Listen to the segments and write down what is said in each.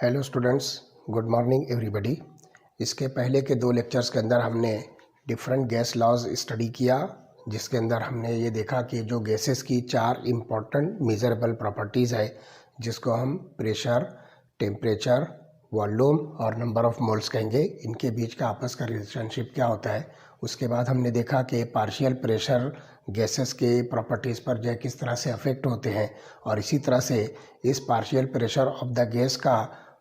Hello students, good morning everybody. इसके पहले के 2 लेक्चर्स के अंदर हमने डिफरेंट गैस लॉज स्टडी किया, जिसके अंदर हमने ये देखा कि जो गैसेस की 4 इम्पॉर्टेंट मेजरेबल प्रॉपर्टीज़ है, जिसको हम प्रेशर, टेम्परेचर, वॉल्यूम और नंबर ऑफ मोल्स कहेंगे, इनके बीच का आपस का रिलेशनशिप क्या होता है। उसके बाद हमने देखा कि पार्शियल प्रेशर गैसेस के प्रॉपर्टीज़ पर जो है किस तरह से अफेक्ट होते हैं, और इसी तरह से इस partial pressure of the gas का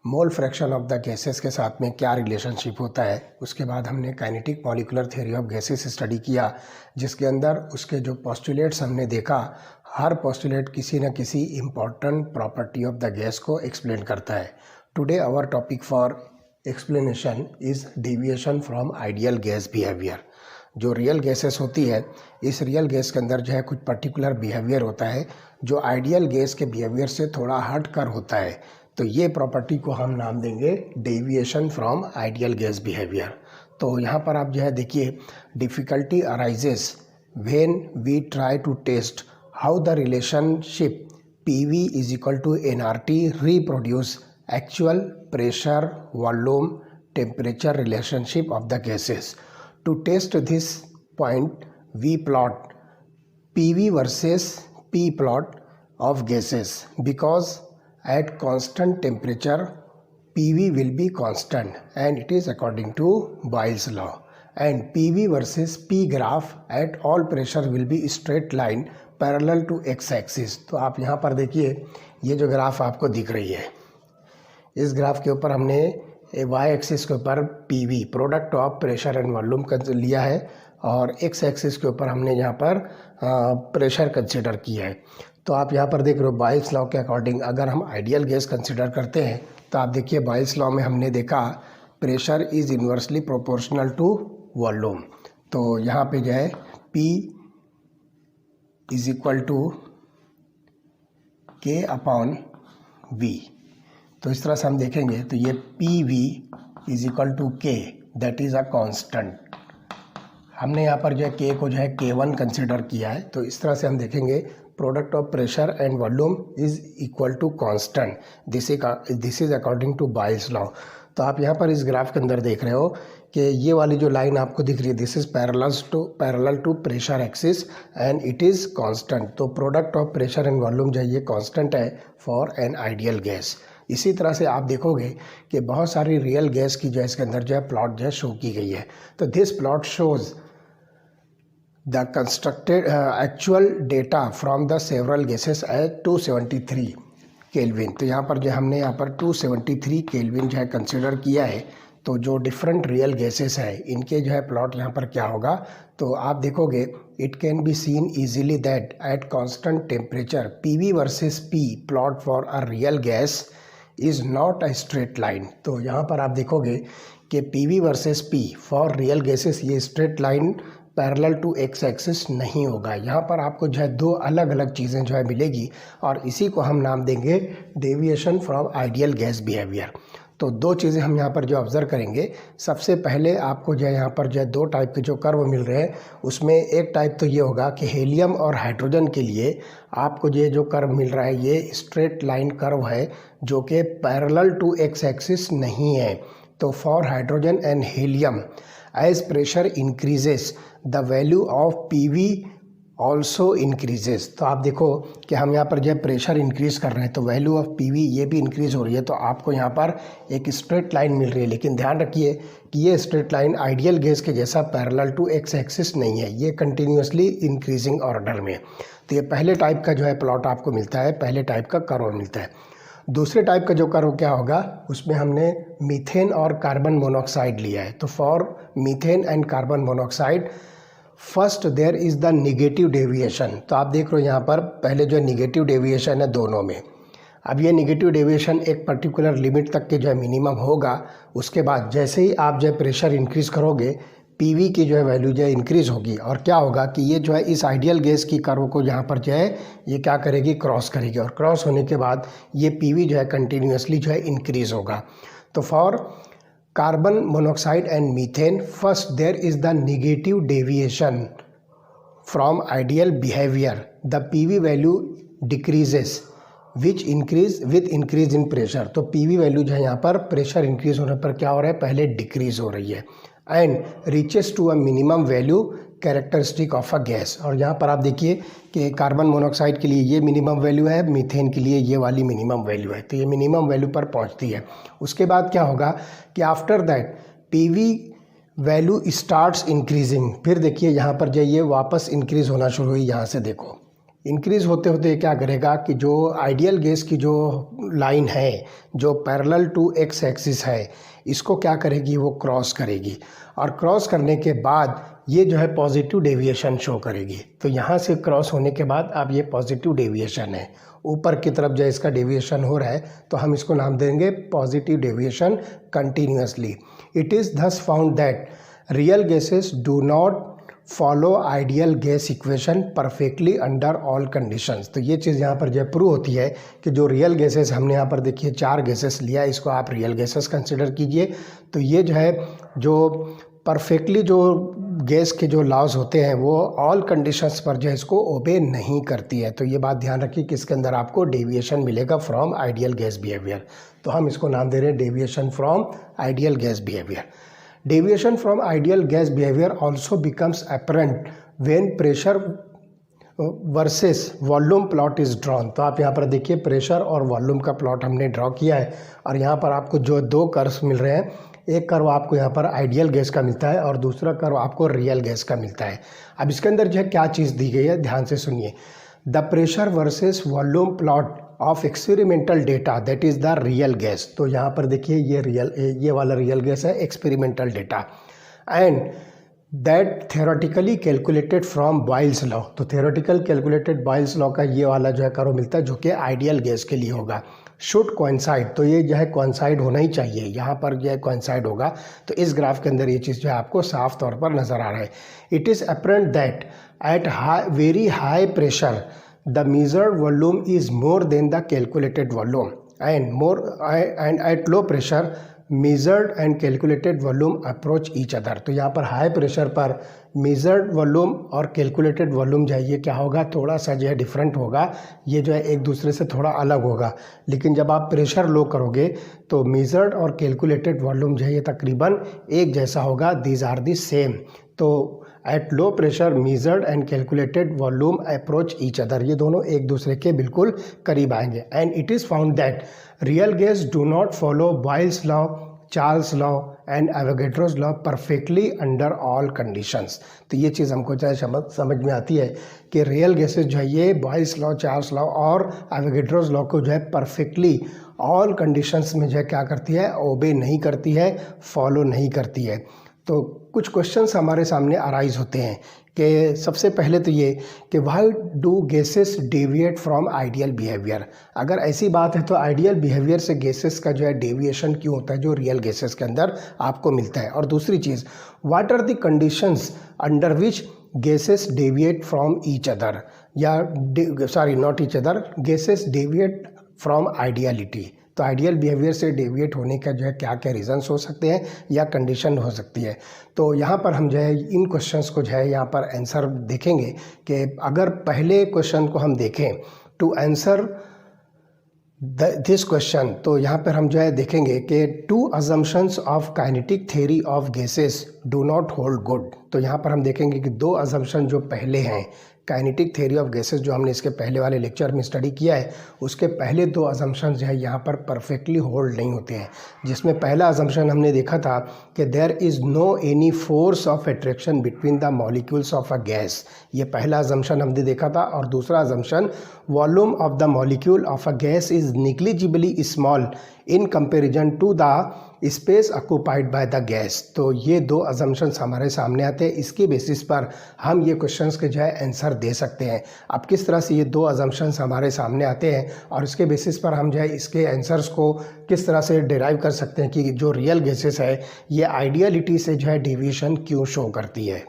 mole fraction of the gases के साथ में क्या रिलेशनशिप होता है। उसके बाद हमने kinetic molecular theory of gases study किया, जिसके अंदर उसके जो पोस्टुलेट्स हमने देखा, हर पोस्टुलेट किसी न किसी important property of the gas को एक्सप्लेन करता है। Today our topic for explanation is deviation from ideal gas behaviour. जो रियल गैसेस होती है, इस रियल गैस के अंदर जो है कुछ पर्टिकुलर बिहेवियर होता है जो आइडियल गैस के बिहेवियर से थोड़ा हट कर होता है। तो ये प्रॉपर्टी को हम नाम देंगे deviation from ideal gas behaviour. तो यहाँ पर आप जो है देखिए, difficulty arises when we try to test how the relationship PV is equal to nRT reproduce actual pressure, volume, temperature relationship of the gases. To test this point, we plot PV versus P plot of gases, because at constant temperature PV will be constant and it is according to Boyle's law, and PV versus P graph at all pressure will be straight line parallel to x axis। तो आप यहाँ पर देखिए, ये जो graph आपको दिख रही है, इस ग्राफ के ऊपर हमने y एक्सिस के ऊपर PV product of pressure and volume का लिया है, और x एक्सिस के ऊपर हमने यहाँ पर प्रेशर कंसिडर किया है। तो आप यहाँ पर देख रहे हो, बॉयल्स लॉ के अकॉर्डिंग अगर हम आइडियल गैस कंसिडर करते हैं तो आप देखिए, बॉयल्स लॉ में हमने देखा pressure is inversely proportional to volume. तो यहाँ पे जो है P is equal to K upon V। तो इस तरह से हम देखेंगे तो ये PV is equal to K, that is a constant. हमने यहाँ पर जो है K को जो है K1 कंसिडर किया है। तो इस तरह से हम देखेंगे product of pressure and volume is equal to constant, this is according to Boyle's law. तो आप यहाँ पर इस ग्राफ के अंदर देख रहे हो कि ये वाली जो लाइन आपको दिख रही है, this is parallel to pressure axis and it is constant. तो product of pressure and volume जो है ये कांस्टेंट है फॉर एन आइडियल गैस। इसी तरह से आप देखोगे कि बहुत सारी रियल गैस की जो है इसके अंदर जो है प्लॉट जो है शो की गई है। तो this plot shows the constructed actual data from the several gases at 273 kelvin. तो यहाँ पर जो हमने यहाँ पर 273 केल्विन जो है कंसिडर किया है। तो जो डिफरेंट रियल गैसेस है, इनके जो है प्लॉट यहाँ पर क्या होगा, तो आप देखोगे it can be seen easily that at constant temperature PV versus P plot for a real gas is not a straight line. तो यहाँ पर आप देखोगे कि PV versus P for real gases ये straight line parallel to x axis नहीं होगा। यहाँ पर आपको जो है 2 अलग अलग चीज़ें जो है मिलेगी, और इसी को हम नाम देंगे deviation from ideal gas behaviour. तो 2 चीज़ें हम यहाँ पर जो ऑब्ज़र्व करेंगे, सबसे पहले आपको जो है यहाँ पर जो है 2 टाइप के जो कर्व मिल रहे हैं, उसमें एक टाइप तो ये होगा कि हीलियम और हाइड्रोजन के लिए आपको ये जो कर्व मिल रहा है ये स्ट्रेट लाइन कर्व है, जो कि पैरेलल टू x एक्सिस नहीं है। तो for hydrogen and helium as pressure increases the value of PV also increases. तो आप देखो कि हम यहाँ पर जो है प्रेशर इंक्रीज़ कर रहे हैं, तो वैल्यू ऑफ PV ये भी इंक्रीज़ हो रही है। तो आपको यहाँ पर एक स्ट्रेट लाइन मिल रही है, लेकिन ध्यान रखिए कि ये स्ट्रेट लाइन आइडियल गैस के जैसा पैरेलल टू x एक्सिस नहीं है, ये कंटिन्यूसली इंक्रीजिंग ऑर्डर में। तो ये पहले टाइप का जो है प्लॉट आपको मिलता है, पहले टाइप का कर्व मिलता है। दूसरे टाइप का जो कर्व क्या होगा, उसमें हमने मीथेन और कार्बन मोनोऑक्साइड लिया है। तो for methane and carbon monoxide first there is the negative deviation. तो आप देख रहे हो यहाँ पर पहले जो है निगेटिव डेविएशन है दोनों में। अब ये निगेटिव डेविएशन एक पर्टिकुलर लिमिट तक के जो है मिनिमम होगा। उसके बाद जैसे ही आप जो है प्रेशर इंक्रीज़ करोगे, PV की जो है वैल्यू जो है इंक्रीज़ होगी, और क्या होगा कि ये जो है इस आइडियल गैस की कर्व को यहाँ पर जो है ये क्या करेगी, क्रॉस करेगी, और क्रॉस होने के बाद ये PV जो है कंटिन्यूसली जो है इंक्रीज़ होगा। तो for carbon monoxide and methane first there is the negative deviation from ideal behaviour, the PV value decreases which increase with increase in pressure. तो पीवी वैल्यू जो है यहाँ पर प्रेशर इंक्रीज होने पर क्या हो रहा है, पहले डिक्रीज हो रही है। And reaches to a minimum value characteristic of a gas. और यहाँ पर आप देखिए कि कार्बन मोनोऑक्साइड के लिए ये मिनिमम वैल्यू है, मीथेन के लिए ये वाली मिनिमम वैल्यू है। तो ये मिनिमम वैल्यू पर पहुँचती है। उसके बाद क्या होगा कि after that PV value starts increasing. फिर देखिए यहाँ पर जो ये वापस इंक्रीज होना शुरू हुई, यहाँ से देखो इंक्रीज होते होते क्या करेगा कि जो आइडियल गैस की जो लाइन है जो पैरेलल टू एक्स एक्सिस है, इसको क्या करेगी, वो क्रॉस करेगी। और क्रॉस करने के बाद ये जो है पॉजिटिव डेविएशन शो करेगी। तो यहाँ से क्रॉस होने के बाद अब ये पॉजिटिव डेविएशन है, ऊपर की तरफ जो इसका डेविएशन हो रहा है, तो हम इसको नाम देंगे positive deviation continuously. It is thus found that real gases do not follow ideal gas equation perfectly under all conditions. तो ये चीज़ यहाँ पर जो प्रूव होती है कि जो रियल गैसेस, हमने यहाँ पर देखिए 4 गैसेस लिया, इसको आप रियल गैसेस कंसिडर कीजिए। तो ये जो है जो परफेक्टली जो गैस के जो लॉज होते हैं वो ऑल कंडीशंस पर जो है इसको ओबे नहीं करती है। तो ये बात ध्यान रखिए कि इसके अंदर आपको डेविएशन मिलेगा फ्रॉम आइडियल गैस बिहेवियर। तो हम इसको नाम दे रहे हैं deviation from ideal gas behaviour. Deviation from ideal gas behavior also becomes apparent when pressure versus volume plot is drawn। तो आप यहाँ पर देखिए प्रेशर और वॉल्यूम का प्लॉट हमने ड्रॉ किया है, और यहाँ पर आपको जो 2 कर्व्स मिल रहे हैं, एक कर्व आपको यहाँ पर आइडियल गैस का मिलता है और दूसरा कर्व आपको रियल गैस का मिलता है। अब इसके अंदर जो है क्या चीज़ दी गई है, ध्यान से सुनिए। The pressure versus volume plot of experimental data that is the real gas. तो यहाँ पर देखिए ये वाला रियल गैस है, experimental data, and that theoretically calculated from boils law. तो थ्योरेटिकल कैलकुलेटेड बॉयल्स लॉ का ये वाला जो है कर्व मिलता है, जो कि आइडियल गैस के लिए होगा। शुड कोइंसाइड, तो ये जो है कोइंसाइड होना ही चाहिए, यहाँ पर जो है कोइंसाइड होगा। तो इस ग्राफ के अंदर ये चीज़ जो है आपको साफ तौर पर नज़र आ रहा है। It is apparent that at very high pressure the measured volume is more than the calculated volume, and at low pressure measured and calculated volume approach each other। तो यहाँ पर हाई प्रेशर पर मेजर्ड वॉल्यूम और calculated volume जो है ये क्या होगा, थोड़ा सा जो है डिफरेंट होगा, ये जो है एक दूसरे से थोड़ा अलग होगा। लेकिन जब आप प्रेशर लो करोगे तो मेजर्ड और कैलकुलेटेड वॉल्यूम जो है ये तकरीबन एक जैसा होगा, दीज आर दी सेम। तो at low pressure measured and calculated volume approach each other, ये दोनों एक दूसरे के बिल्कुल करीब आएंगे। And it is found that real gas do not follow Boyle's law, Charles law and Avogadro's law perfectly under all conditions. तो ये चीज़ हमको चाहे समझ में आती है कि रियल गैसेज जो है ये बॉयल्स लॉ, चार्ल्स लॉ और एवोगैड्रोस लॉ को जो है परफेक्टली ऑल कंडीशंस में जो है क्या करती है, ओबे नहीं करती है, फॉलो नहीं करती है। तो कुछ क्वेश्चंस हमारे सामने अराइज होते हैं कि सबसे पहले तो ये कि why do gases deviate from ideal behaviour. अगर ऐसी बात है तो आइडियल बिहेवियर से गैसेस का जो है डेविएशन क्यों होता है, जो रियल गैसेस के अंदर आपको मिलता है। और दूसरी चीज़, what are the conditions under which gases deviate from each other, या sorry not each other, gases deviate from ideality. तो आइडियल बिहेवियर से डेविएट होने का जो है क्या क्या रीजंस हो सकते हैं या कंडीशन हो सकती है। तो यहाँ पर हम जो है इन क्वेश्चंस को जो है यहाँ पर आंसर देखेंगे कि अगर पहले क्वेश्चन को हम देखें टू आंसर दिस क्वेश्चन, तो यहाँ पर हम जो है देखेंगे कि 2 assumptions of kinetic theory of gases do not hold good. तो यहाँ पर हम देखेंगे कि 2 अजम्पशन जो पहले हैं काइनेटिक थ्योरी ऑफ गैसेस, जो हमने इसके पहले वाले लेक्चर में स्टडी किया है, उसके पहले 2 अजम्पशंस जो है यहाँ पर परफेक्टली होल्ड नहीं होते हैं। जिसमें पहला अजम्पशन हमने देखा था कि there is no any force of attraction between the molecules of a gas, ये पहला अजम्पशन हमने देखा था। और दूसरा assumption, volume of the molecule of a gas is negligibly small in comparison to the space occupied by the gas. तो ये 2 assumptions हमारे सामने आते हैं, इसके बेसिस पर हम ये क्वेश्चंस के जो है आंसर दे सकते हैं। अब किस तरह से ये 2 अजम्पशंस हमारे सामने आते हैं और इसके बेसिस पर हम जो है इसके आंसर्स को किस तरह से डिराइव कर सकते हैं कि जो रियल गैसेस है ये आइडियलिटी से जो है डेविएशन क्यों शो करती है।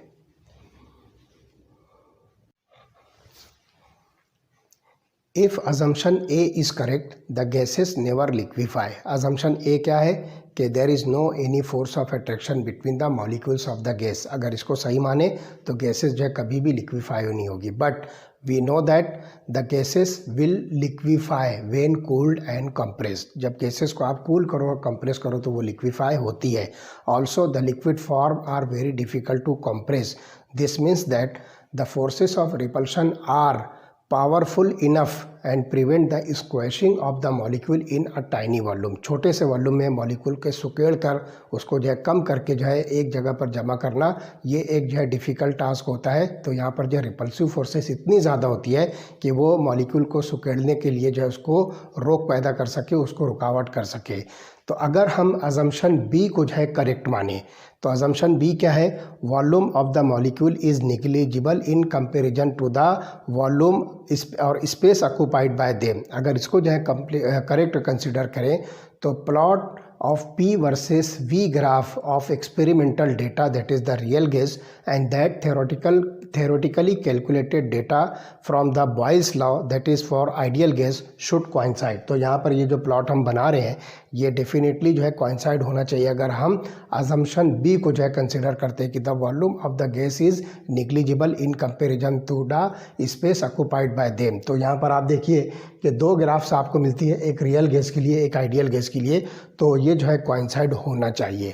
If assumption A is correct, the gases never liquefy। assumption A क्या है कि there is no any force of attraction between the molecules of the gas। अगर इसको सही माने तो गैसेस जो है कभी भी लिक्विफाई नहीं होगी। But we know that the gases will liquefy when cooled and compressed. जब गैसेस को आप कूल करो और कंप्रेस करो तो वो लिक्विफाई होती है। Also the liquid form are very difficult to compress. This means that the forces of repulsion are powerful enough and prevent the squashing of the molecule in a tiny volume. छोटे से volume में molecule के सुकेड़ कर उसको जो है कम करके जो है एक जगह पर जमा करना, ये एक जो है डिफ़िकल्ट टास्क होता है। तो यहाँ पर जो रिपल्सिव फोर्सेस इतनी ज़्यादा होती है कि वो मॉलिक्यूल को सुकेड़ने के लिए जो है उसको रोक पैदा कर सके, उसको रुकावट कर सके। तो अगर हम अजम्पशन बी को जो है करेक्ट माने तो अजम्पशन बी क्या है, volume of the molecule is negligible in comparison to the volume और स्पेस ऑक्यूपाइड बाय देम। अगर इसको जो है करेक्ट कंसिडर करें तो plot of P versus V graph of experimental data, that is the real gas, and that theoretically calculated data from the Boyle's law, that is for ideal gas, should coincide। तो यहाँ पर ये जो plot हम बना रहे हैं ये डेफिनेटली जो है coincide होना चाहिए अगर हम assumption B को जो है कंसिडर करते हैं कि the volume of the gas is negligible in comparison to the space occupied by them। तो यहाँ पर आप देखिए कि दो ग्राफ्स आपको मिलती है, एक रियल गैस के लिए, एक आइडियल गैस के लिए, तो ये जो है कोइंसाइड होना चाहिए।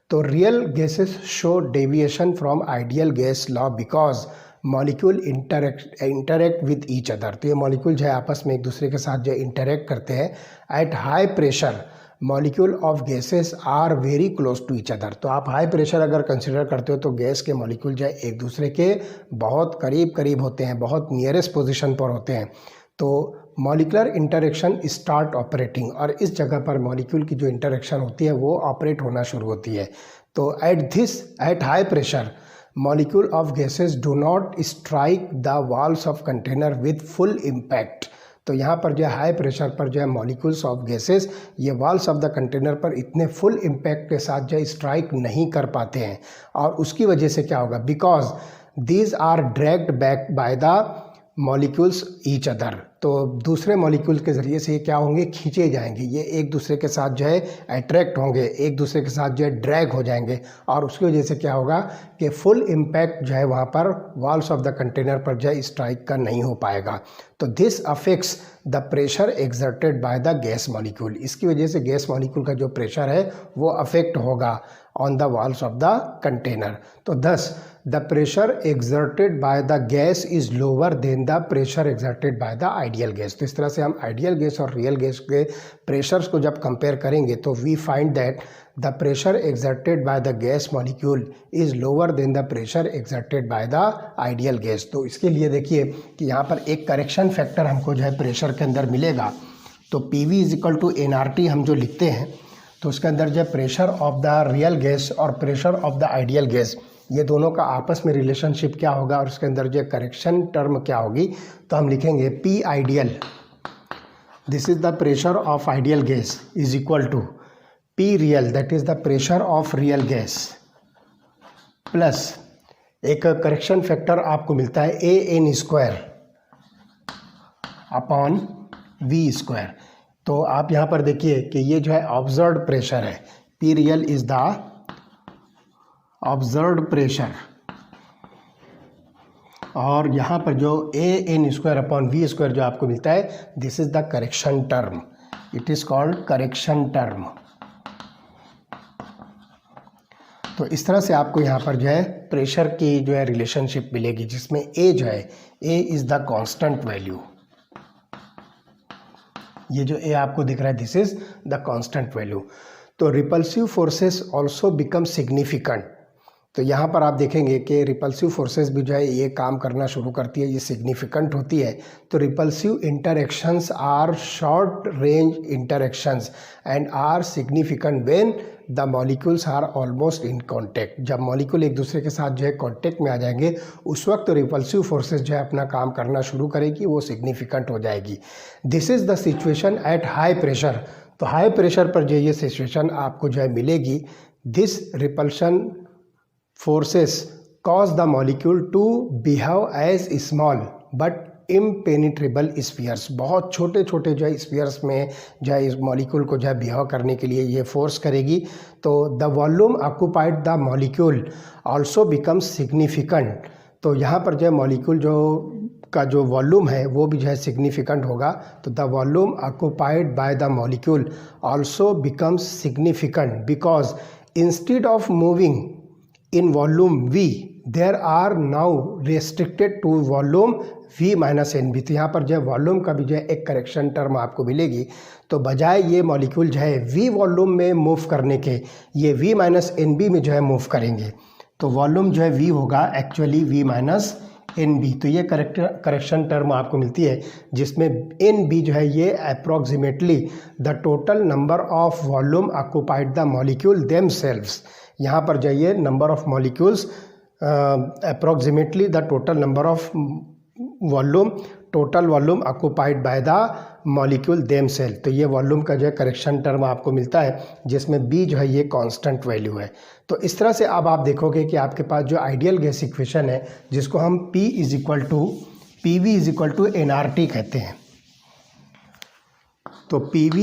तो real gases show deviation from ideal gas law because molecule interact with each other. तो ये मॉलिक्यूल जो है आपस में एक दूसरे के साथ जो है इंटरेक्ट करते हैं। At high pressure molecule of gases are very close to each other. तो आप हाई प्रेशर अगर कंसिडर करते हो तो गैस के मॉलिक्यूल जो है एक दूसरे के बहुत करीब करीब होते हैं, बहुत नियरेस्ट पोजिशन पर होते हैं। तो मॉलिकुलर इंटरेक्शन स्टार्ट ऑपरेटिंग, और इस जगह पर मॉलिक्यूल की जो इंटरेक्शन होती है वो ऑपरेट होना शुरू होती है। तो eight high pressure molecule of gases do not strike the walls of container with full impact. तो यहाँ पर जो है हाई प्रेशर पर जो है मॉलिक्यूल्स ऑफ गैसेस ये वॉल्स ऑफ द कंटेनर पर इतने फुल इम्पैक्ट के साथ जो है स्ट्राइक नहीं कर पाते हैं। और उसकी वजह से क्या होगा, because these are dragged back by the molecules each other. तो दूसरे मॉलिक्यूल के ज़रिए से ये क्या होंगे, खींचे जाएंगे, ये एक दूसरे के साथ जो है अट्रैक्ट होंगे, एक दूसरे के साथ जो है ड्रैग हो जाएंगे। और उसकी वजह से क्या होगा कि फुल इम्पैक्ट जो है वहाँ पर वॉल्स ऑफ द कंटेनर पर जो है स्ट्राइक का नहीं हो पाएगा। तो this affects the pressure exerted by the gas molecule. इसकी वजह से गैस मॉलिक्यूल का जो प्रेशर है वो अफेक्ट होगा on the walls of the container. तो thus the pressure exerted by the gas is lower than the pressure exerted by the ideal gas। तो इस तरह से हम आइडियल गैस और रियल गैस के प्रेशर्स को जब कंपेयर करेंगे तो we find that the pressure exerted by the gas molecule is lower than the pressure exerted by the ideal gas। तो इसके लिए देखिए कि यहाँ पर एक करेक्शन फैक्टर हमको जो है प्रेशर के अंदर मिलेगा। तो PV is equal to NRT हम जो लिखते हैं तो उसके अंदर जो pressure of the real gas और pressure of the ideal gas ये दोनों का आपस में रिलेशनशिप क्या होगा और उसके अंदर जो करेक्शन टर्म क्या होगी। तो हम लिखेंगे P ideal, this is the pressure of ideal gas is equal to P real, that is the pressure of real gas, plus एक करेक्शन फैक्टर आपको मिलता है AN square upon V square. तो आप यहाँ पर देखिए कि ये जो है ऑब्जर्व्ड प्रेशर है, P real is the observed pressure, और यहाँ पर जो AN square upon V square जो आपको मिलता है this is the correction term, it is called correction term. तो इस तरह से आपको यहाँ पर जो है प्रेशर की जो है रिलेशनशिप मिलेगी जिसमें A जो है A is the constant value, ये जो A आपको दिख रहा है this is the constant value. तो repulsive forces also become significant. तो यहाँ पर आप देखेंगे कि रिपल्सिव फोर्सेस भी जो है ये काम करना शुरू करती है, ये सिग्निफिकेंट होती है। तो repulsive interactions are short range interactions and are significant when the molecules are almost in contact. जब मॉलिक्यूल एक दूसरे के साथ जो है कांटेक्ट में आ जाएंगे उस वक्त रिपल्सिव फोर्सेस जो है अपना काम करना शुरू करेगी, वो सिग्निफिकेंट हो जाएगी। This is the situation at high pressure. तो हाई प्रेशर पर जो ये सिचुएशन आपको जो है मिलेगी, this repulsion forces cause the molecule to behave as small but impenetrable spheres। बहुत छोटे छोटे जो है स्फीयर्स में जो है इस मॉलिक्यूल को जो है बिहेव करने के लिए ये फोर्स करेगी। तो the volume occupied the molecule also becomes significant. तो यहाँ पर जो है मॉलिक्यूल जो का जो वॉल्यूम है वो भी जो है सिग्निफिकेंट होगा। तो the volume occupied by the molecule also becomes significant because instead of moving in volume v there are now restricted to volume v minus N B. तो यहाँ पर जो है वॉल्यूम का भी जो है एक करेक्शन टर्म आपको मिलेगी। तो बजाय ये मॉलिक्यूल जो है v वॉल्यूम में मूव करने के, ये v माइनस एन बी में जो है मूव करेंगे। तो वॉल्यूम जो है v होगा actually v minus N B. तो ये करेक्शन टर्म आपको मिलती है जिसमें एन बी जो है ये approximately the total number of volume occupied the molecule themselves. यहाँ पर जाइए number of molecules approximately the total number of volume, total volume occupied by the molecule themselves. तो ये वॉल्यूम का जो है करेक्शन टर्म आपको मिलता है जिसमें b जो है ये कांस्टेंट वैल्यू है। तो इस तरह से अब आप देखोगे कि आपके पास जो आइडियल गैस इक्वेशन है जिसको हम P is equal to PV is equal to NRT कहते हैं। तो PV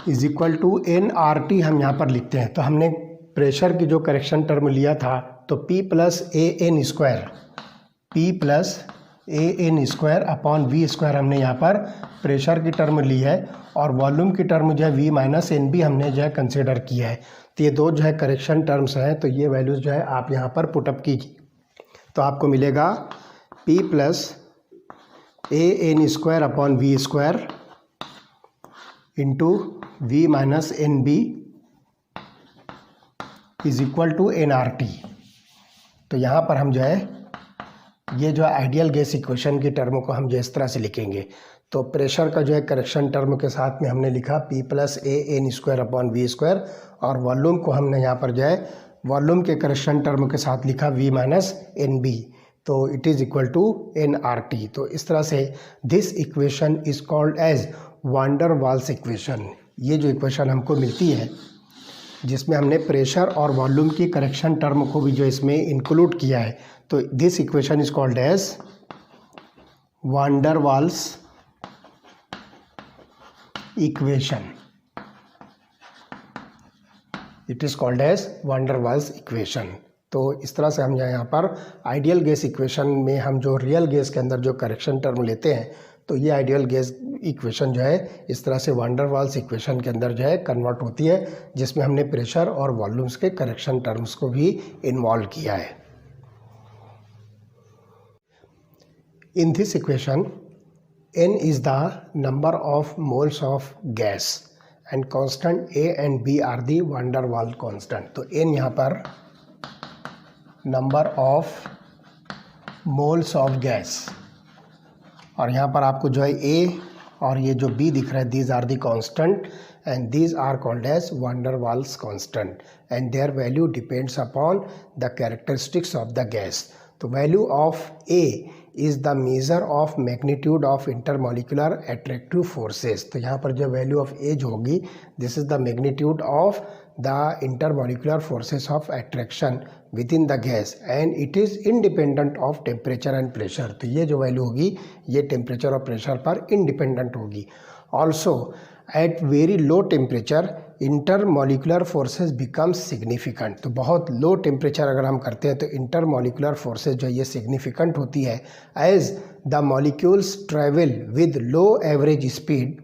is equal to NRT हम यहाँ पर लिखते हैं। तो हमने प्रेशर की जो करेक्शन टर्म लिया था तो P plus AN square upon V square हमने यहाँ पर प्रेशर की टर्म ली है और वॉल्यूम की टर्म जो है V माइनस एन बी हमने जो है कंसिडर किया है। तो ये दो जो है करेक्शन टर्म्स हैं। तो ये वैल्यूज़ जो है आप यहाँ पर पुटअप कीजिए तो आपको मिलेगा P plus AN square upon V square into V minus N B is equal to NRT। तो यहाँ पर हम जो है ये जो आइडियल गैस इक्वेशन की टर्मों को हम जो इस तरह से लिखेंगे। तो प्रेशर का जो है करेक्शन टर्म के साथ में हमने लिखा P plus AN square upon V square और वॉल्यूम को हमने यहाँ पर जो है वॉल्यूम के करेक्शन टर्म के साथ लिखा V माइनस एन बी। तो it is equal to NRT। तो इस तरह से this equation is called as van der Waals equation. ये जो इक्वेशन हमको मिलती है जिसमें हमने प्रेशर और वॉल्यूम की करेक्शन टर्म को भी जो इसमें इंक्लूड किया है, तो this equation is called as van der Waals equation. It is called as van der Waals equation. तो इस तरह से हम यहाँ पर आइडियल गैस इक्वेशन में हम जो रियल गैस के अंदर जो करेक्शन टर्म लेते हैं तो ये आइडियल गैस इक्वेशन जो है इस तरह से वांडर वाल्स इक्वेशन के अंदर जो है कन्वर्ट होती है जिसमें हमने प्रेशर और वॉल्यूम्स के करेक्शन टर्म्स को भी इन्वॉल्व किया है। In this equation n is the number of moles of gas and constant A and B are the van der Waals constant। तो n यहाँ पर number of moles of gas और यहाँ पर आपको जो है A और ये जो B दिख रहा है these are the constant and these are called as van der Waals constant and their value depends upon the characteristics of the gas. तो value of A is the measure of magnitude of intermolecular attractive forces. तो यहाँ पर जो value of A जो होगी this is the magnitude of the intermolecular forces of attraction within the gas and it is independent of temperature and pressure. तो ये जो value होगी ये टेम्परेचर और प्रेशर पर इंडिपेंडेंट होगी। Also eight very low temperature intermolecular forces become significant. तो बहुत लो टेम्परेचर अगर हम करते हैं तो इंटरमॉलिकुलर फोर्सेस जो ये सिग्निफिकेंट होती है as the molecules travel with low average speed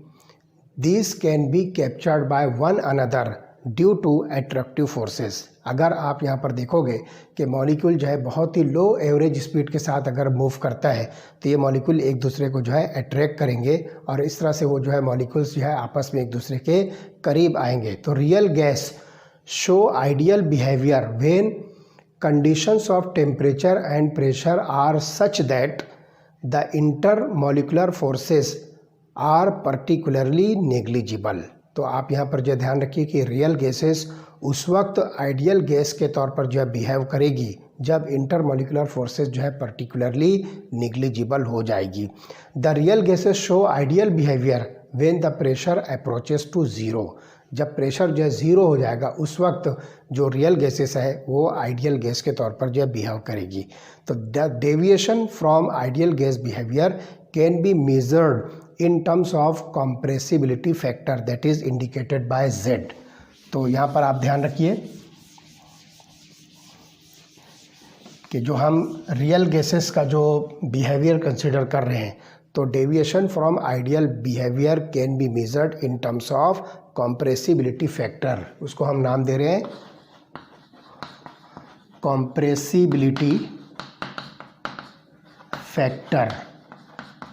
this can be captured by one another due to attractive forces. अगर आप यहाँ पर देखोगे कि मॉलिक्यूल जो है बहुत ही लो एवरेज स्पीड के साथ अगर मूव करता है तो ये मॉलिक्यूल एक दूसरे को जो है अट्रैक्ट करेंगे और इस तरह से वो जो है मॉलिक्यूल्स जो है आपस में एक दूसरे के करीब आएंगे। तो real gas show ideal behaviour when conditions of temperature and pressure are such that the intermolecular forces are particularly negligible. तो आप यहाँ पर जो ध्यान रखिए कि रियल गैसेस उस वक्त आइडियल गैस के तौर पर जो है बिहेव करेगी जब इंटरमॉलिकुलर फोर्सेस जो है पर्टिकुलरली निग्लिजिबल हो जाएगी। The real gases show ideal behaviour when the pressure approaches to zero. जब प्रेशर जो है ज़ीरो हो जाएगा उस वक्त जो रियल गैसेस है वो आइडियल गैस के तौर पर जो है बिहेव करेगी। तो the deviation from ideal gas behaviour can be measured in terms of compressibility factor that is indicated by Z। तो यहाँ पर आप ध्यान रखिए कि जो हम रियल गैसेस का जो बिहेवियर कंसिडर कर रहे हैं, तो deviation from ideal behaviour can be measured in terms of compressibility factor. उसको हम नाम दे रहे हैं compressibility factor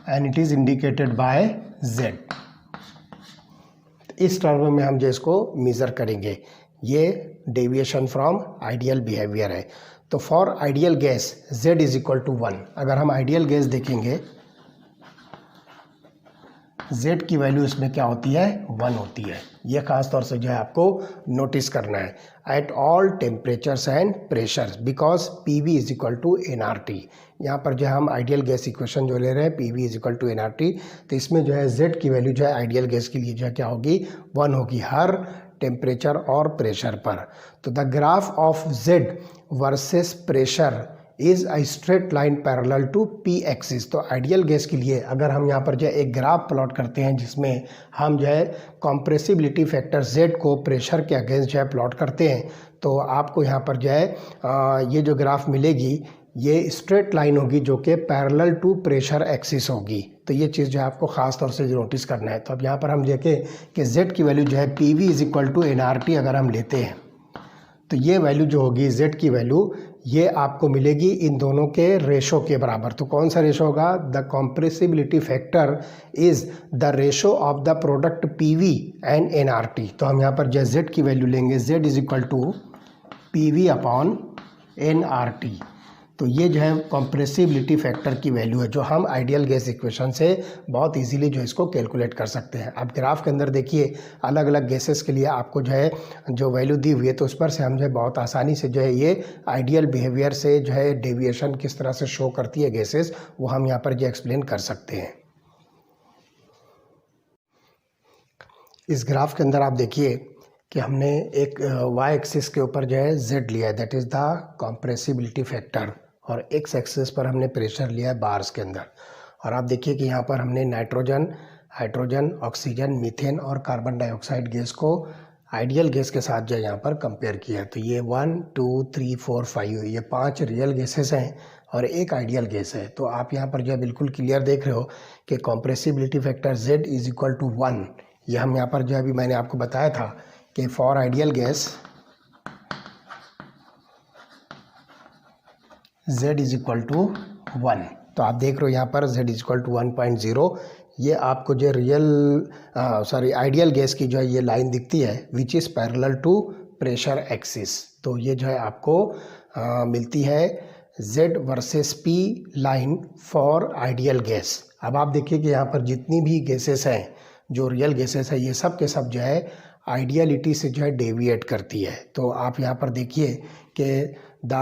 and it is indicated bye Z। इस टर्म में हम जो इसको मेज़र करेंगे, ये डेविएशन फ्रॉम आइडियल बिहेवियर है। तो for ideal gas Z is equal to 1। अगर हम आइडियल गैस देखेंगे, Z की वैल्यू इसमें क्या होती है, 1 होती है। ये खास तौर से जो है आपको नोटिस करना है। At all temperatures and pressures because PV is equal to NRT। यहाँ पर जो हम आइडियल गैस इक्वेशन जो ले रहे हैं PV is equal to NRT, तो इसमें जो है Z की वैल्यू जो है आइडियल गैस के लिए जो है क्या होगी, 1 होगी हर टेम्परेचर और प्रेशर पर। तो the graph of Z versus pressure is a straight line parallel to P axis. तो आइडियल गैस के लिए अगर हम यहाँ पर जो है एक ग्राफ प्लॉट करते हैं जिसमें हम जो है कॉम्प्रेसिबिलिटी फैक्टर Z को प्रेशर के अगेंस्ट जो है प्लॉट करते हैं, तो आपको यहाँ पर जो है ये जो ग्राफ मिलेगी ये स्ट्रेट लाइन होगी जो कि पैरेलल टू प्रेशर एक्सिस होगी। तो ये चीज़ जो है आपको ख़ास तौर से नोटिस करना है। तो अब यहाँ पर हम देखें कि Z की वैल्यू जो है PV is equal to NRT अगर हम लेते हैं, तो ये वैल्यू जो होगी Z की वैल्यू, ये आपको मिलेगी इन दोनों के रेशो के बराबर। तो कौन सा रेशो होगा, the compressibility factor is the ratio of the product PV and NRT। तो हम यहाँ पर जो Z की वैल्यू लेंगे, Z is equal to PV upon NRT। तो ये जो है कॉम्प्रेसिबिलिटी फैक्टर की वैल्यू है जो हम आइडियल गैस इक्वेशन से बहुत इजीली जो इसको कैलकुलेट कर सकते हैं। अब ग्राफ के अंदर देखिए अलग अलग गैसेस के लिए आपको जो है जो वैल्यू दी हुई है, तो उस पर से हम जो है बहुत आसानी से जो है ये आइडियल बिहेवियर से जो है डेविएशन किस तरह से शो करती है गैसेस, वो हम यहाँ पर जो एक्सप्लेन कर सकते हैं। इस ग्राफ के अंदर आप देखिए कि हमने एक y एक्सिस के ऊपर जो है Z लिया है, that is the compressibility factor, और x एक्सिस पर हमने प्रेशर लिया है बार्स के अंदर। और आप देखिए कि यहाँ पर हमने नाइट्रोजन, हाइड्रोजन, ऑक्सीजन, मीथेन और कार्बन डाइऑक्साइड गैस को आइडियल गैस के साथ जो है यहाँ पर कंपेयर किया है। तो ये 1 2 3 4 5 ये 5 रियल गैसेस हैं और एक आइडियल गैस है। तो आप यहाँ पर जो है बिल्कुल क्लियर देख रहे हो कि compressibility factor Z is equal to 1। ये हम यहाँ पर जो है अभी मैंने आपको बताया था कि for ideal gas Z is equal to 1। तो आप देख रहे हो यहाँ पर Z इज इक्वल टू 1.0। ये आपको जो रियल आइडियल गैस की जो है ये लाइन दिखती है which is parallel to pressure axis. तो ये जो है आपको मिलती है Z versus P line for ideal gas. अब आप देखिए कि यहाँ पर जितनी भी गैसेस हैं जो रियल गैसेस है, ये सब के सब जो है आइडियलिटी से जो है डेविएट करती है। तो आप यहाँ पर देखिए कि the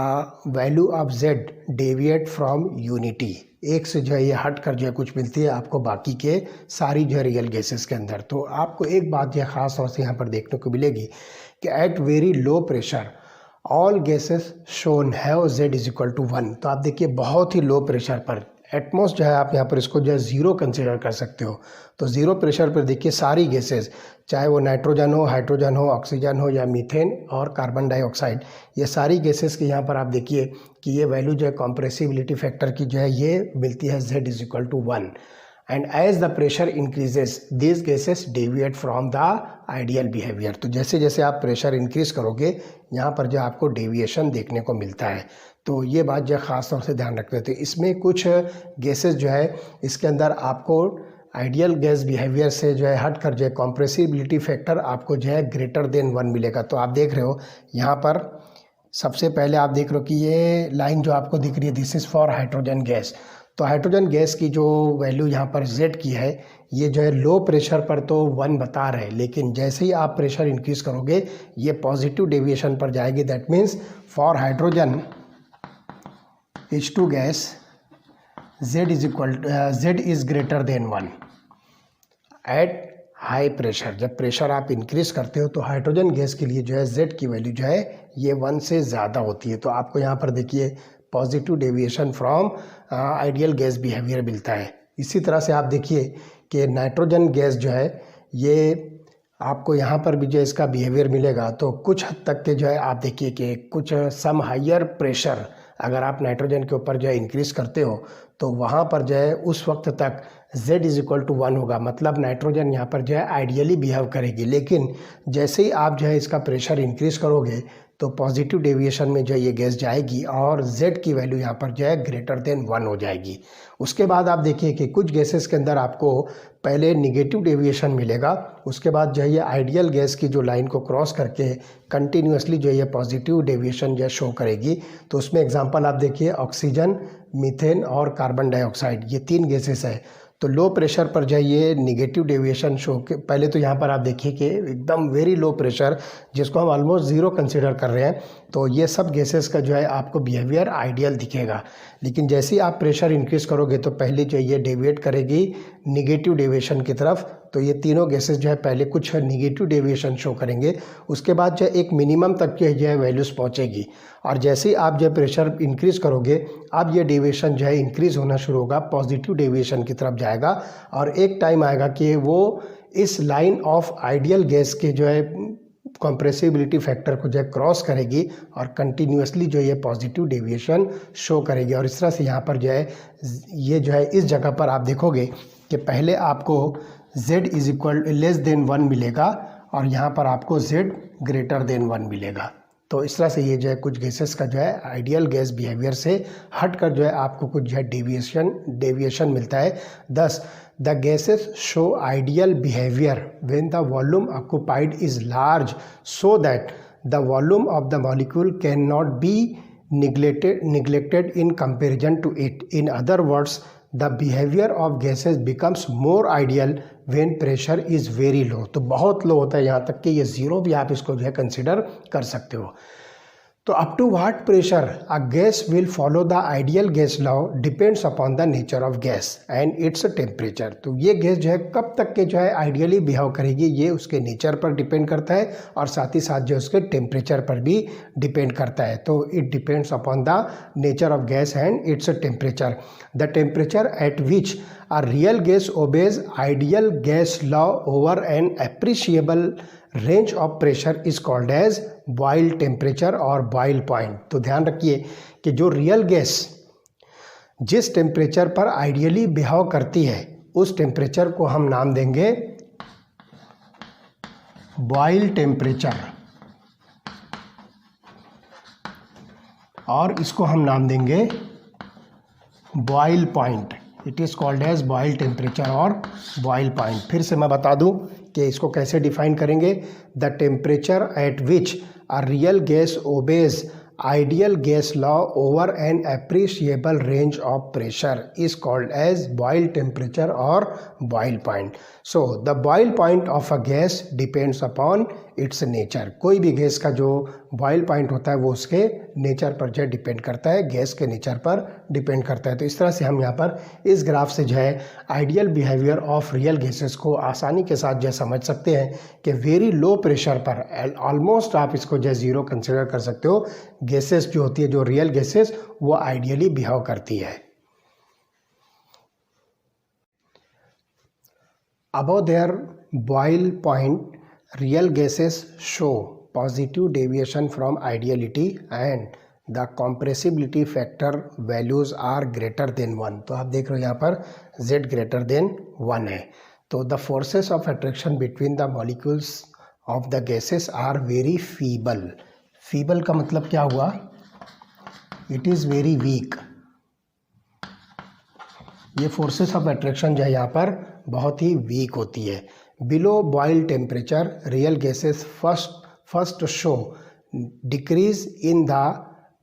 value of Z deviate from unity, एक से जो है ये हट कर जो है कुछ मिलती है आपको बाकी के सारी जो है रियल गैसेस के अंदर। तो आपको एक बात जो है ख़ास तौर से यहाँ पर देखने को मिलेगी कि at very low pressure all gases shown have Z is equal to 1। तो आप देखिए बहुत ही लो प्रेशर पर एटमॉस जो है आप यहाँ पर इसको जो है ज़ीरो कंसिडर कर सकते हो। तो ज़ीरो प्रेशर पर देखिए सारी गैसेस, चाहे वो नाइट्रोजन हो, हाइड्रोजन हो, ऑक्सीजन हो या मीथेन और कार्बन डाइऑक्साइड, ये सारी गैसेस के यहाँ पर आप देखिए कि ये वैल्यू जो है कॉम्प्रेसिबिलिटी फैक्टर की जो है ये मिलती है Z is equal to 1। And as the pressure increases this gases deviate from the ideal behaviour. तो जैसे जैसे आप प्रेशर इंक्रीज करोगे यहाँ पर जो आपको डेविएशन देखने को मिलता है। तो ये बात जो है ख़ास तौर से ध्यान रखते थे। इसमें कुछ गैसेस जो है इसके अंदर आपको आइडियल गैस बिहेवियर से जो है हट कर जो है कॉम्प्रेसिबिलिटी फैक्टर आपको जो है ग्रेटर देन 1 मिलेगा। तो आप देख रहे हो यहाँ पर सबसे पहले आप देख रहे हो कि ये लाइन जो आपको दिख रही है this is for hydrogen gas. तो हाइड्रोजन गैस की जो वैल्यू यहाँ पर Z की है ये जो है लो प्रेशर पर तो 1 बता रहे हैं, लेकिन जैसे ही आप प्रेशर इंक्रीज करोगे ये पॉजिटिव डेविएशन पर जाएगी। That means for hydrogen H2 gas Z is greater than 1 eight high pressure. जब प्रेशर आप इंक्रीज करते हो तो हाइड्रोजन गैस के लिए जो है Z की वैल्यू जो है ये 1 से ज़्यादा होती है। तो आपको यहाँ पर देखिए positive deviation from ideal gas behaviour मिलता है। इसी तरह से आप देखिए कि नाइट्रोजन गैस जो है ये आपको यहाँ पर भी जो इसका बिहेवियर मिलेगा। तो कुछ हद तक के जो है आप देखिए कि कुछ सम हायर प्रेशर अगर आप नाइट्रोजन के ऊपर जो है इंक्रीज़ करते हो तो वहाँ पर जो है उस वक्त तक Z इज इक्वल टू 1 होगा, मतलब नाइट्रोजन यहाँ पर जो है आइडियली बिहेव करेगी। लेकिन जैसे ही आप जो है इसका प्रेशर इंक्रीज़ करोगे तो पॉजिटिव डेविएशन में जो है ये गैस जाएगी और Z की वैल्यू यहाँ पर जो है ग्रेटर देन 1 हो जाएगी। उसके बाद आप देखिए कि कुछ गैसेस के अंदर आपको पहले निगेटिव डेविएशन मिलेगा, उसके बाद जो है ये आइडियल गैस की जो लाइन को क्रॉस करके कंटिन्यूसली जो है ये पॉजिटिव डेविएशन जो है शो करेगी। तो उसमें एग्जांपल आप देखिए ऑक्सीजन, मीथेन और कार्बन डाइऑक्साइड, ये 3 गैसेस है। तो लो प्रेशर पर जो है ये निगेटिव डेविएशन शो के पहले तो यहाँ पर आप देखिए कि एकदम वेरी लो प्रेशर जिसको हम ऑलमोस्ट ज़ीरो कंसिडर कर रहे हैं, तो ये सब गैसेस का जो है आपको बिहेवियर आइडियल दिखेगा। लेकिन जैसे ही आप प्रेशर इंक्रीज़ करोगे तो पहले जो ये डेविएट करेगी निगेटिव डेविएशन की तरफ। तो ये तीनों गैसेस जो है पहले कुछ निगेटिव डेविएशन शो करेंगे, उसके बाद जो है एक मिनिमम तक के जो है वैल्यूज़ पहुँचेगी। और जैसे ही आप जो प्रेशर इंक्रीज़ करोगे अब ये डेविएशन जो है इंक्रीज़ होना शुरू होगा, पॉजिटिव डेविएशन की तरफ जाएगा और एक टाइम आएगा कि वो इस लाइन ऑफ आइडियल गैस के जो है कंप्रेसिबिलिटी फैक्टर को जो है क्रॉस करेगी और कंटिन्यूसली जो ये पॉजिटिव डेविएशन शो करेगी। और इस तरह से यहाँ पर जो है ये जो है इस जगह पर आप देखोगे कि पहले आपको Z is equal less than 1 मिलेगा और यहाँ पर आपको Z ग्रेटर देन 1 मिलेगा। तो इस तरह से ये जो है कुछ गैसेस का जो है आइडियल गैस बिहेवियर से हटकर जो है आपको कुछ जो है डेविएशन मिलता है। दस the gases show ideal behaviour when the volume occupied is large so that the volume of the molecule can not be neglected in comparison to it. In other words, the behavior of gases becomes more ideal when pressure is very low. तो बहुत लो होता है, यहाँ तक कि ये zero भी आप इसको जो है कंसिडर कर सकते हो। तो up to what pressure a gas will follow the ideal gas law depends upon the nature of gas and its temperature. तो ये गैस जो है कब तक के जो है आइडियली बिहेव करेगी ये उसके नेचर पर डिपेंड करता है और साथ ही साथ जो उसके टेम्परेचर पर भी डिपेंड करता है। तो it depends upon the nature of gas and its temperature. The temperature at which a real gas obeys ideal gas law over an appreciable range of pressure is called as boil temperature और boil point। तो ध्यान रखिए कि जो real gas जिस temperature पर ideally behave करती है उस टेम्परेचर को हम नाम देंगे बॉयल टेम्परेचर और इसको हम नाम देंगे Boyle point. It is called as Boyle temperature और बॉयल पॉइंट। फिर से मैं बता दूं कि इसको कैसे डिफाइन करेंगे। The temperature at which a real gas obeys ideal gas law over an appreciable range of pressure is called as Boyle temperature और Boyle point. So the Boyle point of a gas depends upon its nature. कोई भी gas का जो boil point होता है वो उसके nature पर जो है डिपेंड करता है, गैस के नेचर पर डिपेंड करता है। तो इस तरह से हम यहाँ पर इस ग्राफ से जो है ideal behaviour of real gases को आसानी के साथ जो है समझ सकते हैं कि वेरी लो प्रेशर पर ऑलमोस्ट आप इसको जो है ज़ीरो कंसिडर कर सकते हो। गैसेस जो होती है जो रियल गैसेस वो आइडियली बिहेव करती है। Above their Boyle point real gases show positive deviation from ideality and the compressibility factor values are greater than 1। तो आप देख रहे हो यहाँ पर Z greater than 1 है। तो the forces of attraction between the molecules of the gases are very feeble। feeble का मतलब क्या हुआ? it is very weak। ये फोर्सेस ऑफ अट्रैक्शन जो है यहाँ पर बहुत ही वीक होती है। Below Boyle temperature real gases first show decrease in the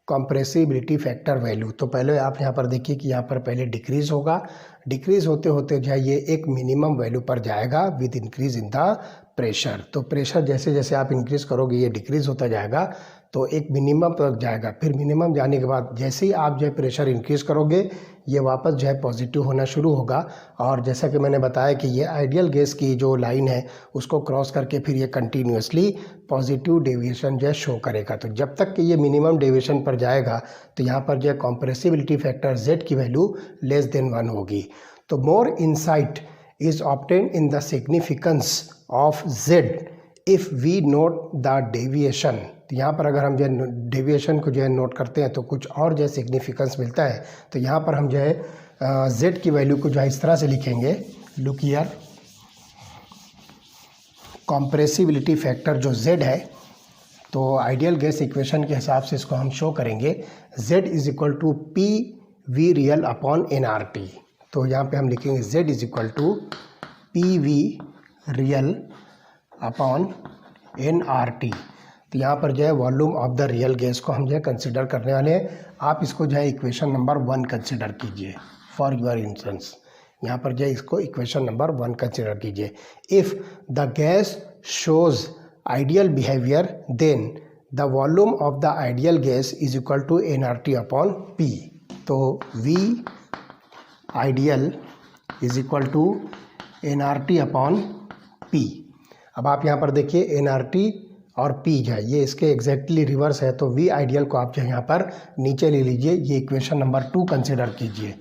compressibility factor value. तो पहले आप यहाँ पर देखिए कि यहाँ पर पहले डिक्रीज होगा, डिक्रीज होते होते जो है ये एक मिनिमम वैल्यू पर जाएगा with increase in the pressure. तो प्रेशर जैसे जैसे आप इंक्रीज करोगे ये डिक्रीज होता जाएगा तो एक मिनिमम तक जाएगा। फिर मिनिमम जाने के बाद जैसे ही आप जो है प्रेशर इंक्रीज करोगे ये वापस जो है पॉजिटिव होना शुरू होगा। और जैसा कि मैंने बताया कि ये आइडियल गैस की जो लाइन है उसको क्रॉस करके फिर ये कंटिन्यूसली पॉजिटिव डेविएशन जो है शो करेगा। तो जब तक कि ये मिनिमम डेविएशन पर जाएगा तो यहाँ पर जो है कंप्रेसिबिलिटी फैक्टर Z की वैल्यू लेस देन 1 होगी। तो more insight is obtained in the significance of Z if we note the deviation, तो यहाँ पर अगर हम जो है डेविएशन को जो है नोट करते हैं तो कुछ और जो है सिग्निफिकेंस मिलता है। तो यहाँ पर हम जो है z की वैल्यू को जो है इस तरह से लिखेंगे, लुक हियर, कॉम्प्रेसिबिलिटी फैक्टर जो z है, तो आइडियल गैस इक्वेशन के हिसाब से इसको हम शो करेंगे, z is equal to P V real upon N R T. तो यहाँ पे हम लिखेंगे z is equal to P V real upon N R T. तो यहाँ पर जो है volume of the real gas को हम जो है कंसिडर करने वाले हैं। आप इसको जो है इक्वेशन नंबर 1 कंसिडर कीजिए फॉर योर इंस्टेंस। यहाँ पर जो है इसको इक्वेशन नंबर 1 कंसिडर कीजिए। If the gas shows ideal behaviour then the volume of the ideal gas is equal to N R T upon P. तो V ideal is equal to N R T upon P. अब आप यहाँ पर देखिए N R T और P जो है ये इसके एग्जैक्टली रिवर्स है, तो वी आइडियल को आप जो है यहाँ पर नीचे ले लीजिए, ये इक्वेशन नंबर 2 कंसिडर कीजिए।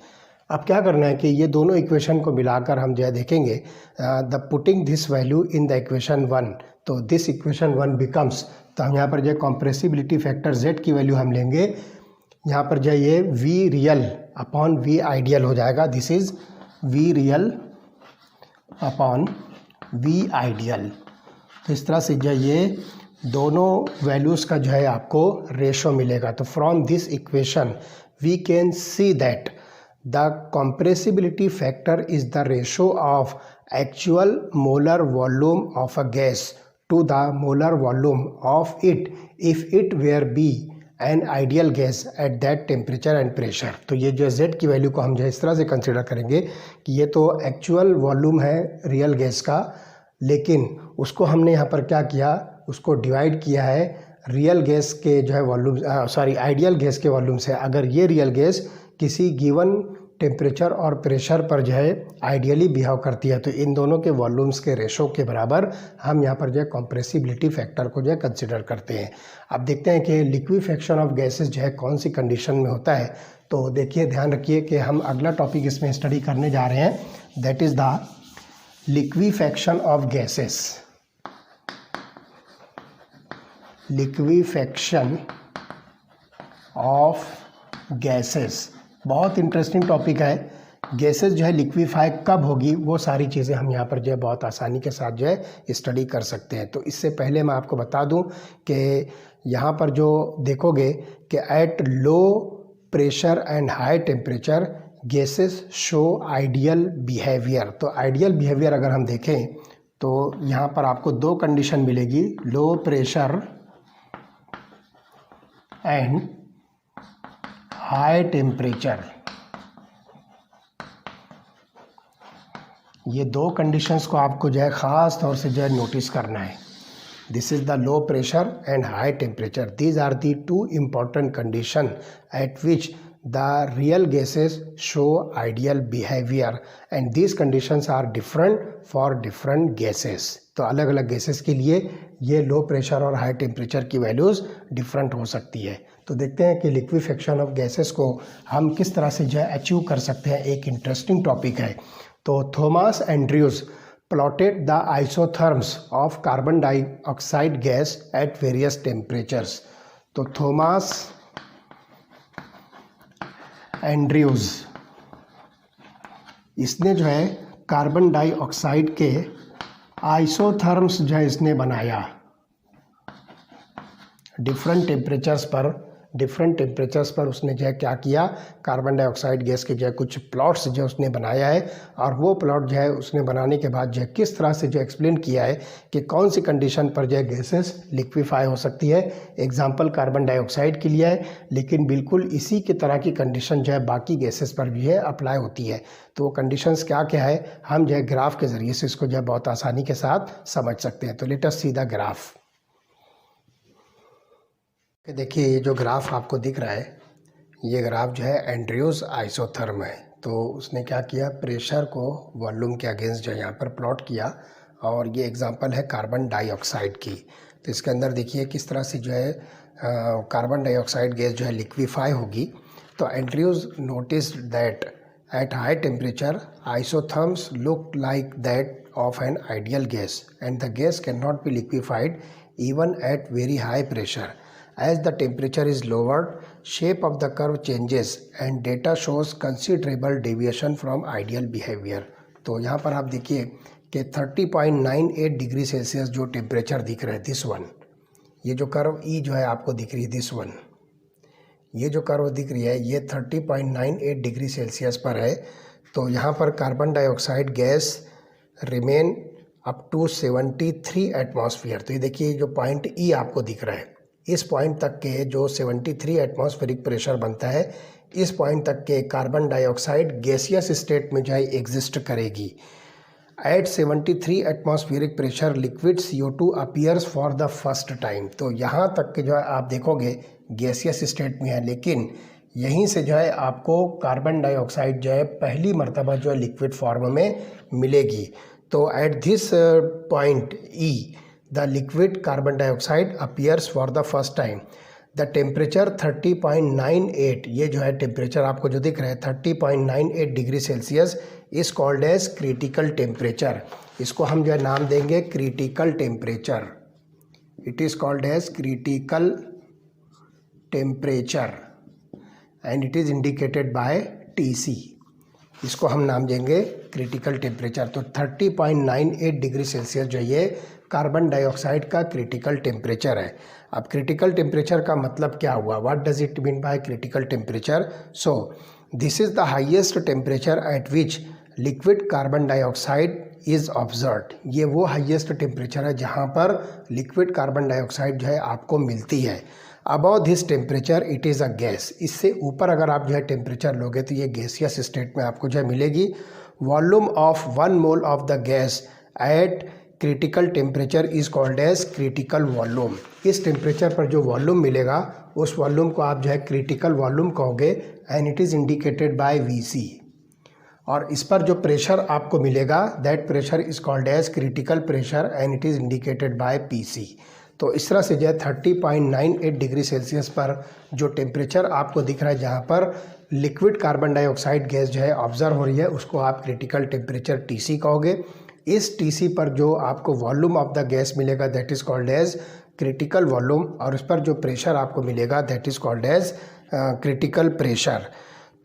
अब क्या करना है कि ये दोनों इक्वेशन को मिलाकर हम जो है देखेंगे the putting this value in the equation 1, तो दिस इक्वेशन 1 बिकम्स, तो हम यहाँ पर जो है कॉम्प्रेसिबिलिटी फैक्टर z की वैल्यू हम लेंगे, यहाँ पर जो है ये V real upon V ideal हो जाएगा, this is V real upon V ideal. तो इस तरह से जो है ये दोनों वैल्यूज़ का जो है आपको रेशो मिलेगा। तो from this equation we can see that the compressibility factor is the ratio of actual molar volume of a gas to the molar volume of it if it were be an ideal gas at that temperature and pressure. तो ये जो z की value को हम जो है इस तरह से कंसिडर करेंगे कि ये तो एक्चुअल वॉल्यूम है रियल गैस का, लेकिन उसको हमने यहाँ पर क्या किया, उसको डिवाइड किया है रियल गैस के जो है वॉल्यूम आइडियल गैस के वॉल्यूम से। अगर ये रियल गैस किसी गिवन टेम्परेचर और प्रेशर पर जो है आइडियली बिहेव करती है, तो इन दोनों के वॉल्यूम्स के रेशो के बराबर हम यहाँ पर जो है कॉम्प्रेसिबिलिटी फैक्टर को जो है कंसिडर करते हैं। अब देखते हैं कि लिक्विफेक्शन ऑफ गैसेस जो है कौन सी कंडीशन में होता है। तो देखिए, ध्यान रखिए कि हम अगला टॉपिक इसमें स्टडी करने जा रहे हैं, that is the liquefaction of gases. Liquefaction of gases बहुत इंटरेस्टिंग टॉपिक है। गैसेस जो है लिक्विफाई कब होगी, वो सारी चीज़ें हम यहाँ पर जो है बहुत आसानी के साथ जो है स्टडी कर सकते हैं। तो इससे पहले मैं आपको बता दूं कि यहाँ पर जो देखोगे कि at low pressure and high temperature gases show ideal behaviour. तो आइडियल बिहेवियर अगर हम देखें तो यहाँ पर आपको 2 कंडीशन मिलेगी, लो प्रेशर एंड हाई टेम्परेचर। ये 2 कंडीशंस को आपको जो है ख़ास तौर से जो है नोटिस करना है। This is the low pressure and high temperature, these are the 2 important condition at which the real gases show ideal behaviour and these conditions are different for different gases. तो अलग अलग गैसेस के लिए ये low pressure और high temperature की values different हो सकती है। तो देखते हैं कि लिक्विफेक्शन ऑफ गैसेस को हम किस तरह से जो है अचीव कर सकते हैं, एक इंटरेस्टिंग टॉपिक है। तो Thomas Andrews plotted the isotherms of carbon dioxide gas at various temperatures. तो थॉमस एंड्रयूज इसने जो है कार्बन डाइऑक्साइड के आइसोथर्म्स जो है इसने बनाया डिफरेंट टेम्परेचर्स पर उसने जो है क्या किया, कार्बन डाइऑक्साइड गैस के जो है कुछ प्लॉट्स जो उसने बनाया है, और वो प्लॉट जो है उसने बनाने के बाद जो है किस तरह से जो एक्सप्लेन किया है कि कौन सी कंडीशन पर जो है गैसेस लिक्विफाई हो सकती है। एग्जांपल कार्बन डाइऑक्साइड के लिए है, लेकिन बिल्कुल इसी की तरह की कंडीशन जो है बाकी गैसेस पर भी है अप्लाई होती है। तो वो कंडीशंस क्या क्या है, हम जो है ग्राफ के ज़रिए से इसको जो है बहुत आसानी के साथ समझ सकते हैं। तो let us see the graph. देखिए, ये जो ग्राफ आपको दिख रहा है, ये ग्राफ जो है एंड्रयूज आइसोथर्म है। तो उसने क्या किया, प्रेशर को वॉल्यूम के अगेंस्ट जो है यहाँ पर प्लॉट किया, और ये एग्जांपल है कार्बन डाइऑक्साइड की। तो इसके अंदर देखिए किस तरह से जो है कार्बन डाइऑक्साइड गैस जो है लिक्विफाई होगी। तो Andrews notice that At high temperature, isotherms look like that of an ideal gas, and the gas cannot be liquefied even at very high pressure. As the temperature is lowered, shape of the curve changes and data shows considerable deviation from ideal behavior. तो यहाँ पर आप देखिए कि 30.98 degree Celsius जो temperature दिख रहा है, दिस वन, ये जो कर्व ई जो है आपको दिख रही है, दिस वन, ये जो कर्व दिख रही है ये 30.98 डिग्री सेल्सियस पर है। तो यहाँ पर carbon dioxide gas remain up to 73 atmosphere. तो ये देखिए जो पॉइंट ई आपको दिख रहा है, इस पॉइंट तक के जो 73 एटमॉस्फेरिक प्रेशर बनता है, इस पॉइंट तक के कार्बन डाइऑक्साइड गैसियस स्टेट में जो है एग्जिस्ट करेगी। At 73 atmospheric pressure liquid CO2 appears for the first time. तो यहाँ तक के जो है आप देखोगे गैसियस स्टेट में है, लेकिन यहीं से जो है आपको कार्बन डाइऑक्साइड जो है पहली मर्तबा जो है लिक्विड फॉर्म में मिलेगी। तो at this point E the liquid carbon dioxide appears for the first time. The temperature 30.98, ये जो है टेम्परेचर आपको जो दिख रहा है 30.98 degree celsius is called as critical temperature. इसको हम जो है नाम देंगे critical temperature. It is called as critical temperature and it is indicated by TC। इसको हम नाम देंगे क्रिटिकल टेम्परेचर। तो 30.98 डिग्री सेल्सियस जो ये कार्बन डाइऑक्साइड का क्रिटिकल टेम्परेचर है। अब क्रिटिकल टेम्परेचर का मतलब क्या हुआ, what does it mean by critical temperature? So this is the highest temperature at which liquid carbon dioxide is observed. ये वो हाईएस्ट टेम्परेचर है जहाँ पर लिक्विड कार्बन डाइऑक्साइड जो है आपको मिलती है। Above this temperature it is a gas. इससे ऊपर अगर आप जो है टेम्परेचर लोगे तो ये गैसियस स्टेट में आपको जो है मिलेगी। Volume of 1 mole of the gas at critical temperature is called as critical volume. इस टेम्परेचर पर जो वॉल्यूम मिलेगा उस वॉल्यूम को आप जो है क्रिटिकल वॉल्यूम कहोगे and it is indicated by VC। और इस पर जो प्रेशर आपको मिलेगा that pressure is called as critical pressure and it is indicated by PC। तो इस तरह से जो है 30.98 डिग्री सेल्सियस पर जो टेम्परेचर आपको दिख रहा है जहाँ पर लिक्विड कार्बन डाइऑक्साइड गैस जो है ऑब्जर्व हो रही है उसको आप क्रिटिकल टेम्परेचर TC कहोगे। इस TC पर जो आपको वॉल्यूम ऑफ द गैस मिलेगा that is called as critical volume, और उस पर जो प्रेशर आपको मिलेगा that is called as critical pressure.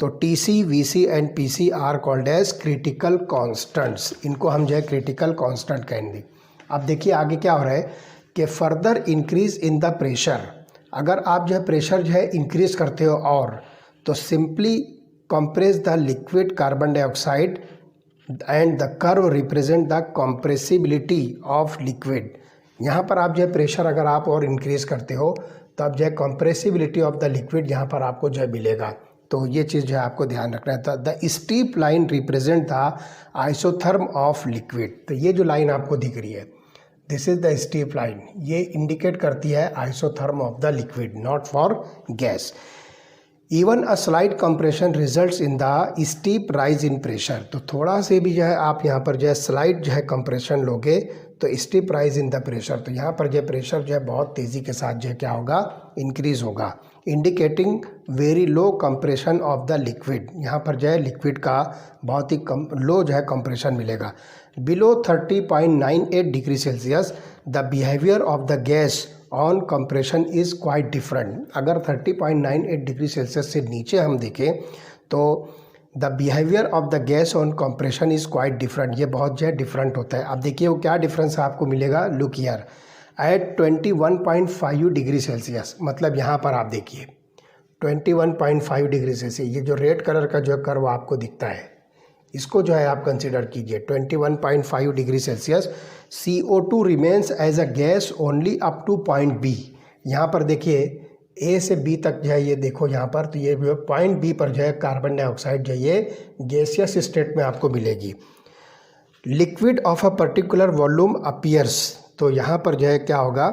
तो TC, VC and PC are called as critical constants. इनको हम जो है क्रिटिकल कॉन्स्टेंट कहेंगे। अब देखिए आगे क्या हो रहा है कि further increase in the pressure. अगर आप जो है प्रेशर जो है इंक्रीज करते हो और तो simply compress the liquid carbon dioxide and the curve represent the compressibility of liquid. यहाँ पर आप जो है प्रेशर अगर आप और इंक्रीज करते हो तो आप जो है कंप्रेसिबिलिटी ऑफ द लिक्विड यहाँ पर आपको जो है मिलेगा। तो ये चीज़ जो है आपको ध्यान रखना है। The steep line represent the isotherm of liquid. तो ये जो लाइन आपको दिख रही है this is the steep line, ये इंडिकेट करती है isotherm of the liquid, not for gas. Even a slight compression results in the steep rise in pressure. तो थोड़ा से भी जो है आप यहाँ पर जो है स्लाइट जो है कंप्रेशन लोगे तो steep rise in the pressure. तो यहाँ पर जो है प्रेशर जो है बहुत तेज़ी के साथ जो है क्या होगा, इंक्रीज होगा, indicating very low compression of the liquid. यहाँ पर जो है लिक्विड का बहुत ही कम लो जो है कंप्रेशन मिलेगा। Below 30.98 degree Celsius the behaviour of the gas on compression is quite different. अगर 30.98 डिग्री सेल्सियस से नीचे हम देखें तो the behaviour of the gas on compression is quite different. ये बहुत जो है डिफरेंट होता है। अब देखिए वो क्या डिफरेंस आपको मिलेगा, look here eight 21.5 degree Celsius. मतलब यहाँ पर आप देखिए 21.5 डिग्री सेल्सियस, ये जो रेड कलर का जो कर्व आपको दिखता है इसको जो है आप कंसिडर कीजिए 21.5 degree celsius. CO2 remains as a gas only up to point B। यहाँ पर देखिए A से B तक जो है ये देखो यहाँ पर, तो ये पॉइंट B पर जो है कार्बन डाइऑक्साइड जो है ये गैसियस स्टेट में आपको मिलेगी। Liquid of a particular volume appears. तो यहाँ पर जो है क्या होगा,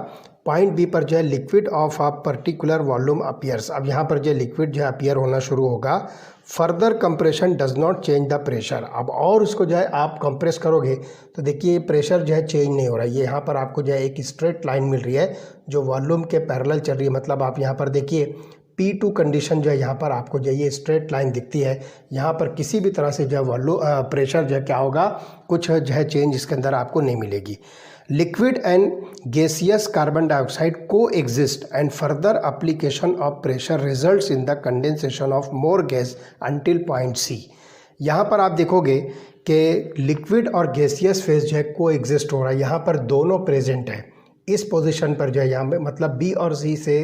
पॉइंट B पर जो है liquid of a particular volume appears. अब यहाँ पर जो लिक्विड जो है अपीयर होना शुरू होगा। Further compression does not change the pressure. अब और उसको जो है आप कंप्रेस करोगे तो देखिए प्रेशर जो है चेंज नहीं हो रहा है। ये यहाँ पर आपको जो है एक स्ट्रेट लाइन मिल रही है जो वॉल्यूम के पैरेलल चल रही है। मतलब आप यहाँ पर देखिए P2 कंडीशन जो है यहाँ पर आपको जो ये स्ट्रेट लाइन दिखती है, यहाँ पर किसी भी तरह से जो है प्रेशर जो है क्या होगा, कुछ जो है चेंज इसके अंदर आपको नहीं मिलेगी। Liquid and gaseous carbon dioxide को exist and further application of pressure results in the condensation of more gas until point C. यहाँ पर आप देखोगे कि लिक्विड और गैसियस फेज जो है को एग्जिस्ट हो रहा है, यहाँ पर दोनों प्रेजेंट है। इस पोजीशन पर जो है यहाँ पे मतलब बी और सी से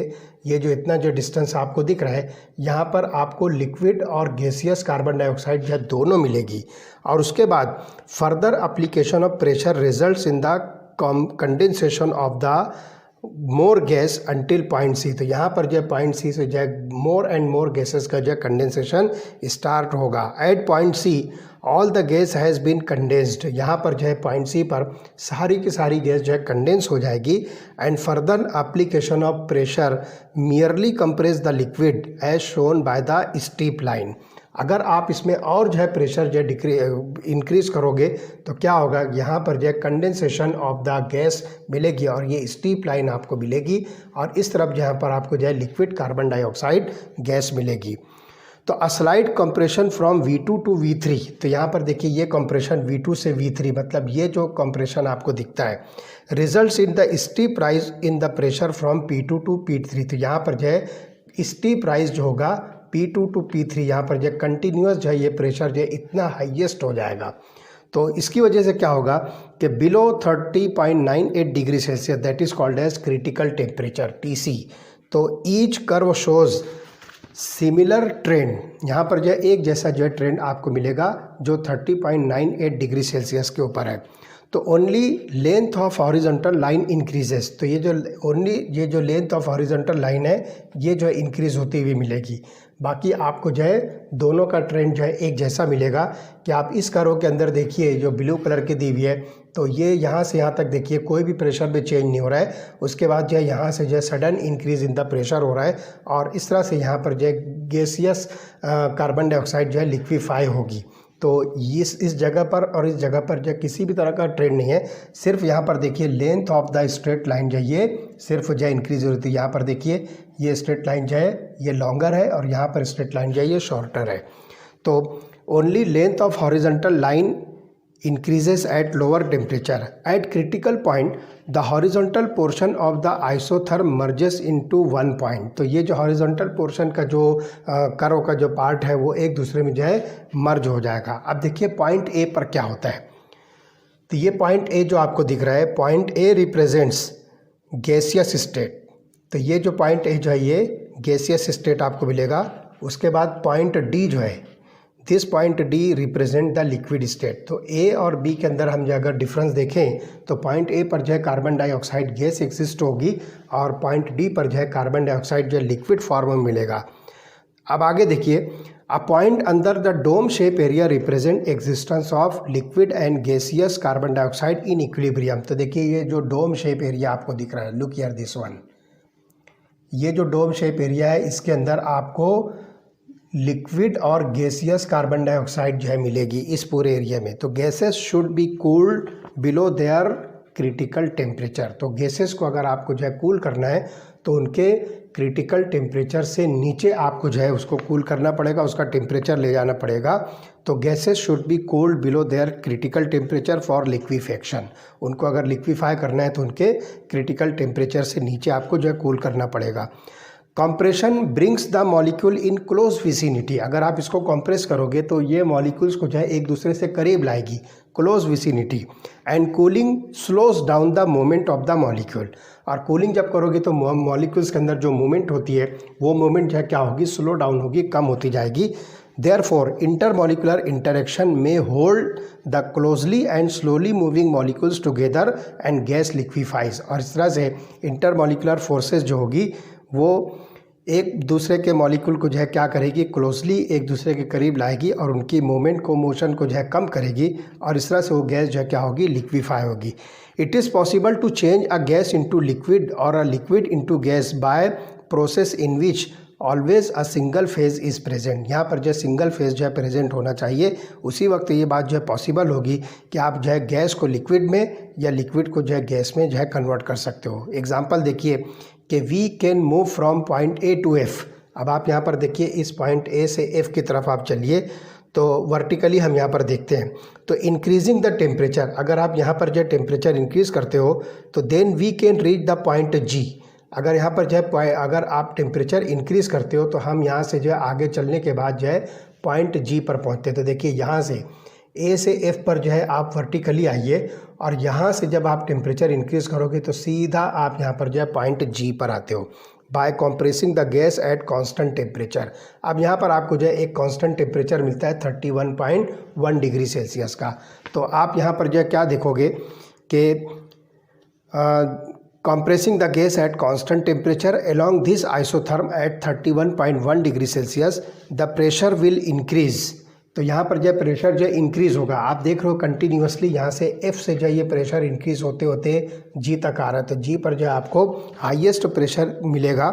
ये जो इतना जो डिस्टेंस आपको दिख रहा है, यहाँ पर आपको लिक्विड और गैसियस कार्बन डाइऑक्साइड जो है दोनों मिलेगी। और उसके बाद further application of pressure results in the condensation of the more gas until point C. तो यहाँ पर जो है पॉइंट सी से जो है मोर एंड मोर गैसेस का जो है कंडेंसेशन स्टार्ट होगा। At point C all the gas has been condensed. यहाँ पर जो है पॉइंट सी पर सारी की सारी गैस जो है कंडेंस हो जाएगी। And further application of pressure merely compress the liquid as shown by the steep line. अगर आप इसमें और जो है प्रेशर जो है इंक्रीज करोगे तो क्या होगा, यहाँ पर जो है कंडेंसेशन ऑफ द गैस मिलेगी और ये स्टीप लाइन आपको मिलेगी और इस तरफ जहाँ पर आपको जो है लिक्विड कार्बन डाइऑक्साइड गैस मिलेगी। तो a slide compression from V2 to V3। तो यहाँ पर देखिए ये कंप्रेशन V2 से V3 मतलब ये जो कंप्रेशन आपको दिखता है results in the steep rise in the pressure from P2 to P3। तो यहाँ पर जो है स्टीप राइज जो होगा P2 टू P3, यहाँ पर जो कंटिन्यूस जो है ये प्रेशर जो है इतना हाईएस्ट हो जाएगा। तो इसकी वजह से क्या होगा कि below 30.98 degree celsius that is called as critical temperature TC। तो each curve shows similar trend, यहाँ पर जो है एक जैसा जो है ट्रेंड आपको मिलेगा जो 30.98 डिग्री सेल्सियस के ऊपर है। तो only length of horizontal line increases. तो ये जो लेंथ ऑफ हॉरिजॉन्टल लाइन है ये जो है इंक्रीज होती हुई मिलेगी। बाकी आपको जो है दोनों का ट्रेंड जो है एक जैसा मिलेगा कि आप इस कर्व के अंदर देखिए जो ब्लू कलर की दी हुई है, तो ये यहाँ से यहाँ तक देखिए कोई भी प्रेशर में चेंज नहीं हो रहा है। उसके बाद जो है यहाँ से जो है sudden increase in the pressure हो रहा है और इस तरह से यहाँ पर जो है गैसियस कार्बन डाइऑक्साइड जो है लिक्विफाई होगी। तो इस जगह पर और इस जगह पर जो किसी भी तरह का ट्रेंड नहीं है, सिर्फ यहाँ पर देखिए length of the straight line जो ये सिर्फ जो है इंक्रीज हो रही थी। यहाँ पर देखिए ये स्ट्रेट लाइन जो है ये लॉन्गर है और यहाँ पर स्ट्रेट लाइन जो है ये शॉर्टर है। तो only length of horizontal line increases at lower temperature. At critical point, the horizontal portion of the isotherm merges into one point. तो ये जो horizontal portion का जो कर्व का जो पार्ट है वो एक दूसरे में जो है मर्ज हो जाएगा। अब देखिए पॉइंट ए पर क्या होता है। तो ये पॉइंट ए जो आपको दिख रहा है, point A represents gaseous state. तो ये जो पॉइंट ए जो है ये गैसियस स्टेट आपको मिलेगा। उसके बाद पॉइंट डी जो है, this point D represent the liquid state. तो ए और बी के अंदर हम जो अगर डिफरेंस देखें तो पॉइंट ए पर जो है कार्बन डाइऑक्साइड गैस एग्जिस्ट होगी और पॉइंट डी पर जो है कार्बन डाइऑक्साइड जो है लिक्विड फॉर्म में मिलेगा। अब आगे देखिए, a point under the dome shape area represent existence of liquid and gaseous carbon dioxide in equilibrium. तो देखिए ये जो डोम शेप एरिया आपको दिख रहा है, लुक हियर दिस वन, ये जो डोम शेप एरिया है इसके अंदर आपको लिक्विड और गैसियस कार्बन डाइऑक्साइड जो है मिलेगी इस पूरे एरिया में। तो gases should be cooled below their critical temperature. तो गैसेस को अगर आपको जो है कूल करना है तो उनके क्रिटिकल टेम्परेचर से नीचे आपको जो है उसको कूल करना पड़ेगा, उसका टेम्परेचर ले जाना पड़ेगा। तो gases should be cooled below their critical temperature for liquefaction. उनको अगर लिक्विफाई करना है तो उनके क्रिटिकल टेम्परेचर से नीचे आपको जो है कूल करना पड़ेगा। Compression brings the molecule in close vicinity. अगर आप इसको कंप्रेस करोगे तो ये मॉलिक्यूल्स को जो है एक दूसरे से करीब लाएगी, close vicinity. And cooling slows down the movement of the molecule. और कूलिंग जब करोगे तो मॉलिक्यूल्स के अंदर जो मूवमेंट होती है वो मूवमेंट जो है क्या होगी, स्लो डाउन होगी, कम होती जाएगी। देयरफॉर इंटरमॉलिक्यूलर इंटरेक्शन में hold the closely and slowly moving molecules together and gas liquefies. और इस तरह से इंटरमॉलिक्यूलर फोर्सेस जो होगी वो एक दूसरे के मॉलिक्यूल को जो है क्या करेगी, क्लोजली एक दूसरे के करीब लाएगी और उनकी मूवमेंट को, मोशन को जो है कम करेगी और इस तरह से वो गैस जो है क्या होगी, लिक्विफाई होगी। It is possible to change a gas into liquid or a liquid into gas by process in which always a single phase is present. यहाँ पर जो है सिंगल फेज जो है प्रेजेंट होना चाहिए। उसी वक्त ये बात जो है पॉसिबल होगी कि आप जो है गैस को लिक्विड में या लिक्विड को जो है गैस में जो है कन्वर्ट कर सकते हो। एग्जाम्पल देखिए कि we can move from point A to F. अब आप यहाँ पर देखिए इस पॉइंट ए से एफ की तरफ आप चलिए तो वर्टिकली हम यहाँ पर देखते हैं तो इंक्रीजिंग द टेम्परेचर, अगर आप यहाँ पर जो टेम्परेचर इंक्रीज करते हो तो then we can reach the point G. अगर यहाँ पर जो है अगर आप टेम्परेचर इंक्रीज करते हो तो हम यहाँ से जो है आगे चलने के बाद जो है पॉइंट जी पर पहुँचते हैं। तो देखिए यहाँ से ए से एफ पर जो है आप वर्टिकली आइए और यहाँ से जब आप टेम्परेचर इंक्रीज करोगे तो सीधा आप यहाँ पर जो है पॉइंट जी पर आते हो by compressing the gas at constant temperature. अब यहाँ पर आपको जो है एक कांस्टेंट टेम्परेचर मिलता है 31.1 डिग्री सेल्सियस का। तो आप यहाँ पर जो है क्या देखोगे कि compressing the gas at constant temperature along this isotherm at 31.1 degree Celsius the pressure will increase। तो यहाँ पर जो प्रेशर जो इंक्रीज़ होगा, आप देख रहे हो कंटिन्यूसली यहाँ से F से जो ये प्रेशर इंक्रीज़ होते होते G तक आ रहा है। तो G पर जो आपको हाईएस्ट प्रेशर मिलेगा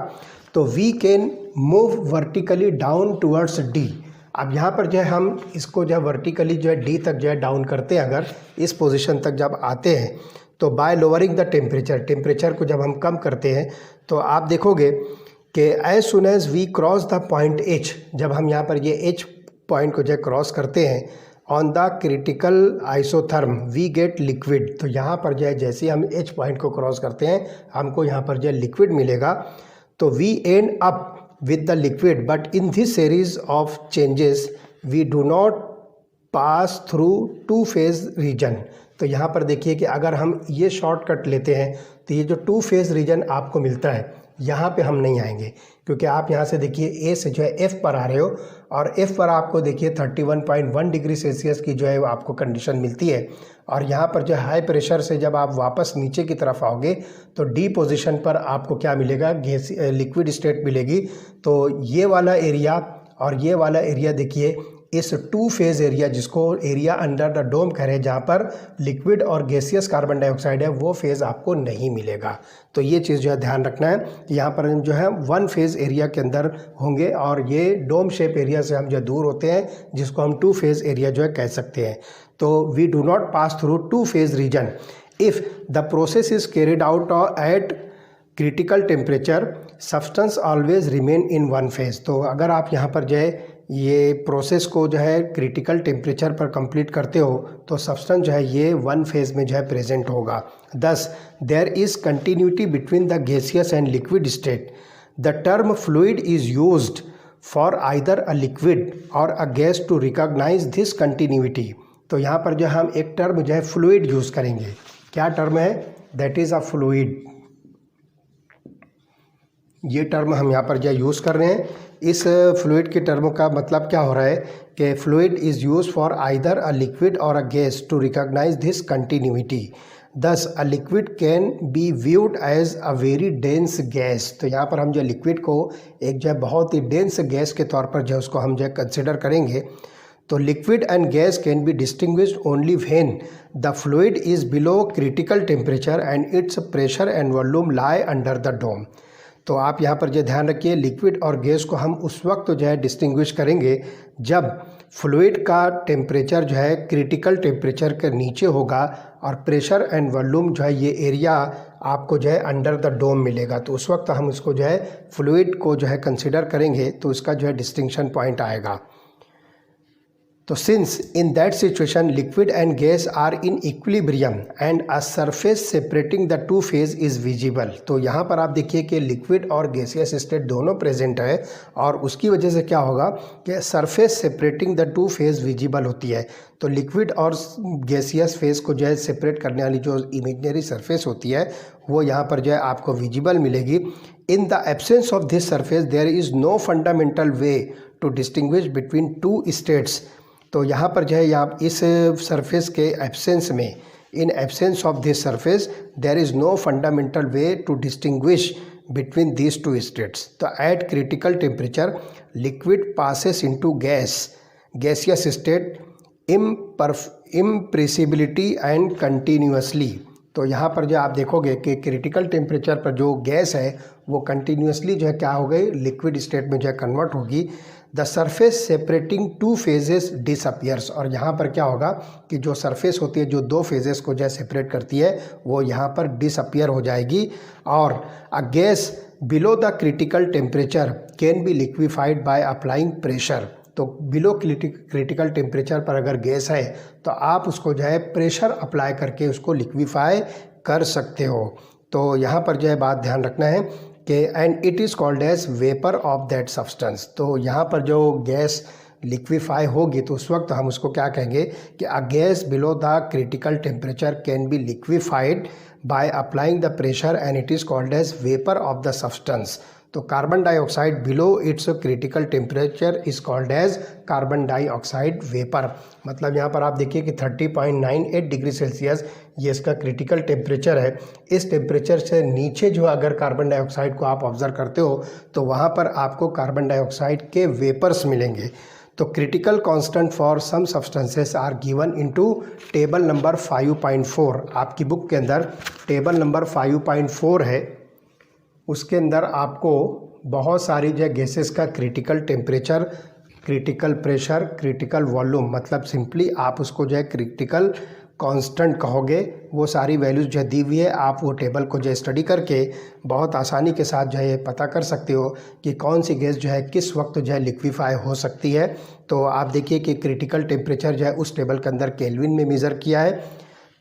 तो we can move vertically down towards D। अब यहाँ पर जो है हम इसको जो है वर्टिकली जो है D तक जो है डाउन करते हैं, अगर इस पोजीशन तक जब आते हैं तो बाय लोअरिंग द टेम्परेचर को जब हम कम करते हैं तो आप देखोगे कि as soon as we cross the point H, जब हम यहाँ पर ये H पॉइंट को जो है क्रॉस करते हैं on the critical isotherm we get liquid. तो यहाँ पर जो है जैसे हम H पॉइंट को क्रॉस करते हैं हमको यहाँ पर जो है लिक्विड मिलेगा। तो we end up with the liquid but in this series of changes we do not pass through two phase region. तो यहाँ पर देखिए कि अगर हम ये शॉर्टकट लेते हैं तो ये जो टू फेज रीजन आपको मिलता है यहाँ पे हम नहीं आएंगे, क्योंकि आप यहाँ से देखिए ए से जो है एफ़ पर आ रहे हो और एफ़ पर आपको देखिए 31.1 डिग्री सेल्सियस की जो है आपको कंडीशन मिलती है। और यहाँ पर जो हाई प्रेशर से जब आप वापस नीचे की तरफ आओगे तो डी पोजीशन पर आपको क्या मिलेगा, गैस लिक्विड स्टेट मिलेगी। तो ये वाला एरिया और ये वाला एरिया देखिए इस टू फेज़ एरिया, जिसको एरिया अंडर द डोम कह रहे हैं, जहाँ पर लिक्विड और गैसियस कार्बन डाइऑक्साइड है, वो फेज़ आपको नहीं मिलेगा। तो ये चीज़ जो है ध्यान रखना है कि यहाँ पर जो है वन फेज़ एरिया के अंदर होंगे और ये डोम शेप एरिया से हम जो दूर होते हैं, जिसको हम टू फेज़ एरिया जो है कह सकते हैं। तो we do not pass through two phase region if the process is carried out at critical temperature substance always remain in one phase. तो अगर आप यहाँ पर जो है ये प्रोसेस को जो है क्रिटिकल टेम्परेचर पर कंप्लीट करते हो तो सब्सटेंस जो है ये वन फेज़ में जो है प्रेजेंट होगा। Thus there is continuity between the gaseous and liquid state. The term fluid is used for either a liquid or a gas to recognise this continuity. तो यहाँ पर जो हम एक टर्म जो है फ्लूइड यूज़ करेंगे। क्या टर्म है? That is a fluid. ये टर्म हम यहाँ पर जो यूज़ कर रहे हैं। इस फ्लूइड के टर्म का मतलब क्या हो रहा है कि fluid is use for either a liquid or a gas to recognise this continuity. Thus a liquid can be viewed as a very dense gas. तो यहाँ पर हम जो लिक्विड को एक जो है बहुत ही डेंस गैस के तौर पर जो उसको हम जो है कंसिडर करेंगे। तो liquid and gas can be distinguished only when the fluid is below critical temperature and its pressure and volume lie under the dome. तो आप यहाँ पर जो ध्यान रखिए, लिक्विड और गैस को हम उस वक्त जो है डिस्टिंग्विश करेंगे जब फ्लूइड का टेम्परेचर जो है क्रिटिकल टेम्परेचर के नीचे होगा और प्रेशर एंड वॉल्यूम जो है ये एरिया आपको जो है अंडर द डोम मिलेगा। तो उस वक्त हम इसको जो है फ्लूइड को जो है कंसिडर करेंगे तो इसका जो है डिस्टिंक्शन पॉइंट आएगा। तो since in that situation liquid and gas are in equilibrium and a surface separating the two phase is visible. तो यहाँ पर आप देखिए कि लिक्विड और गैसियस स्टेट दोनों प्रेजेंट है और उसकी वजह से क्या होगा कि surface separating the two phase visible होती है। तो लिक्विड और गैसियस फेज को जो है सेपरेट करने वाली जो इमेजिनरी सरफेस होती है वो यहाँ पर जो है आपको विजिबल मिलेगी। In the absence of this surface there is no fundamental way to distinguish between two states. तो यहाँ पर जो है यहाँ इस सरफेस के एब्सेंस में, in absence of this surface there is no fundamental way to distinguish between these two states. तो at critical temperature liquid passes into gaseous state imperceptibly and continuously. तो यहाँ पर जो आप देखोगे कि क्रिटिकल टेम्परेचर पर जो गैस है वो कंटिन्यूसली जो है क्या हो गई, लिक्विड स्टेट में जो है कन्वर्ट होगी। The surface separating two phases disappears. और यहाँ पर क्या होगा कि जो सरफेस होती है जो दो फेजेस को जो है सेपरेट करती है वो यहाँ पर डिसअपियर हो जाएगी और a gas below the critical temperature can be liquefied by applying pressure. तो बिलो क्रिटिकल टेम्परेचर पर अगर गैस है तो आप उसको जो है प्रेशर अप्लाई करके उसको लिक्विफाई कर सकते हो। तो यहाँ पर जो है बात ध्यान रखना है कि and it is called as vapour of that substance. तो यहाँ पर जो गैस लिक्विफाई होगी तो उस वक्त हम उसको क्या कहेंगे कि a gas below the critical temperature can be liquefied by applying the pressure and it is called as vapour of the substance. तो carbon dioxide below its critical temperature is called as carbon dioxide vapour. मतलब यहाँ पर आप देखिए कि 30.98 degree Celsius ये इसका critical temperature है। इस टेम्परेचर से नीचे जो अगर कार्बन डाइऑक्साइड को आप ऑब्जर्व करते हो तो वहाँ पर आपको कार्बन डाइऑक्साइड के वेपर्स मिलेंगे। तो critical constant for some substances are given into table number 5.4। आपकी बुक के अंदर टेबल नंबर 5.4 है, उसके अंदर आपको बहुत सारी जो गैसेस का critical temperature, critical pressure, critical volume, मतलब सिंपली आप उसको जो है क्रिटिकल कांस्टेंट कहोगे, वो सारी वैल्यूज़ जो दी हुई है आप वो टेबल को जो है स्टडी करके बहुत आसानी के साथ जो है पता कर सकते हो कि कौन सी गैस जो है किस वक्त जो है लिक्विफाई हो सकती है। तो आप देखिए कि क्रिटिकल टेम्परेचर जो है उस टेबल के अंदर केल्विन में मेज़र किया है,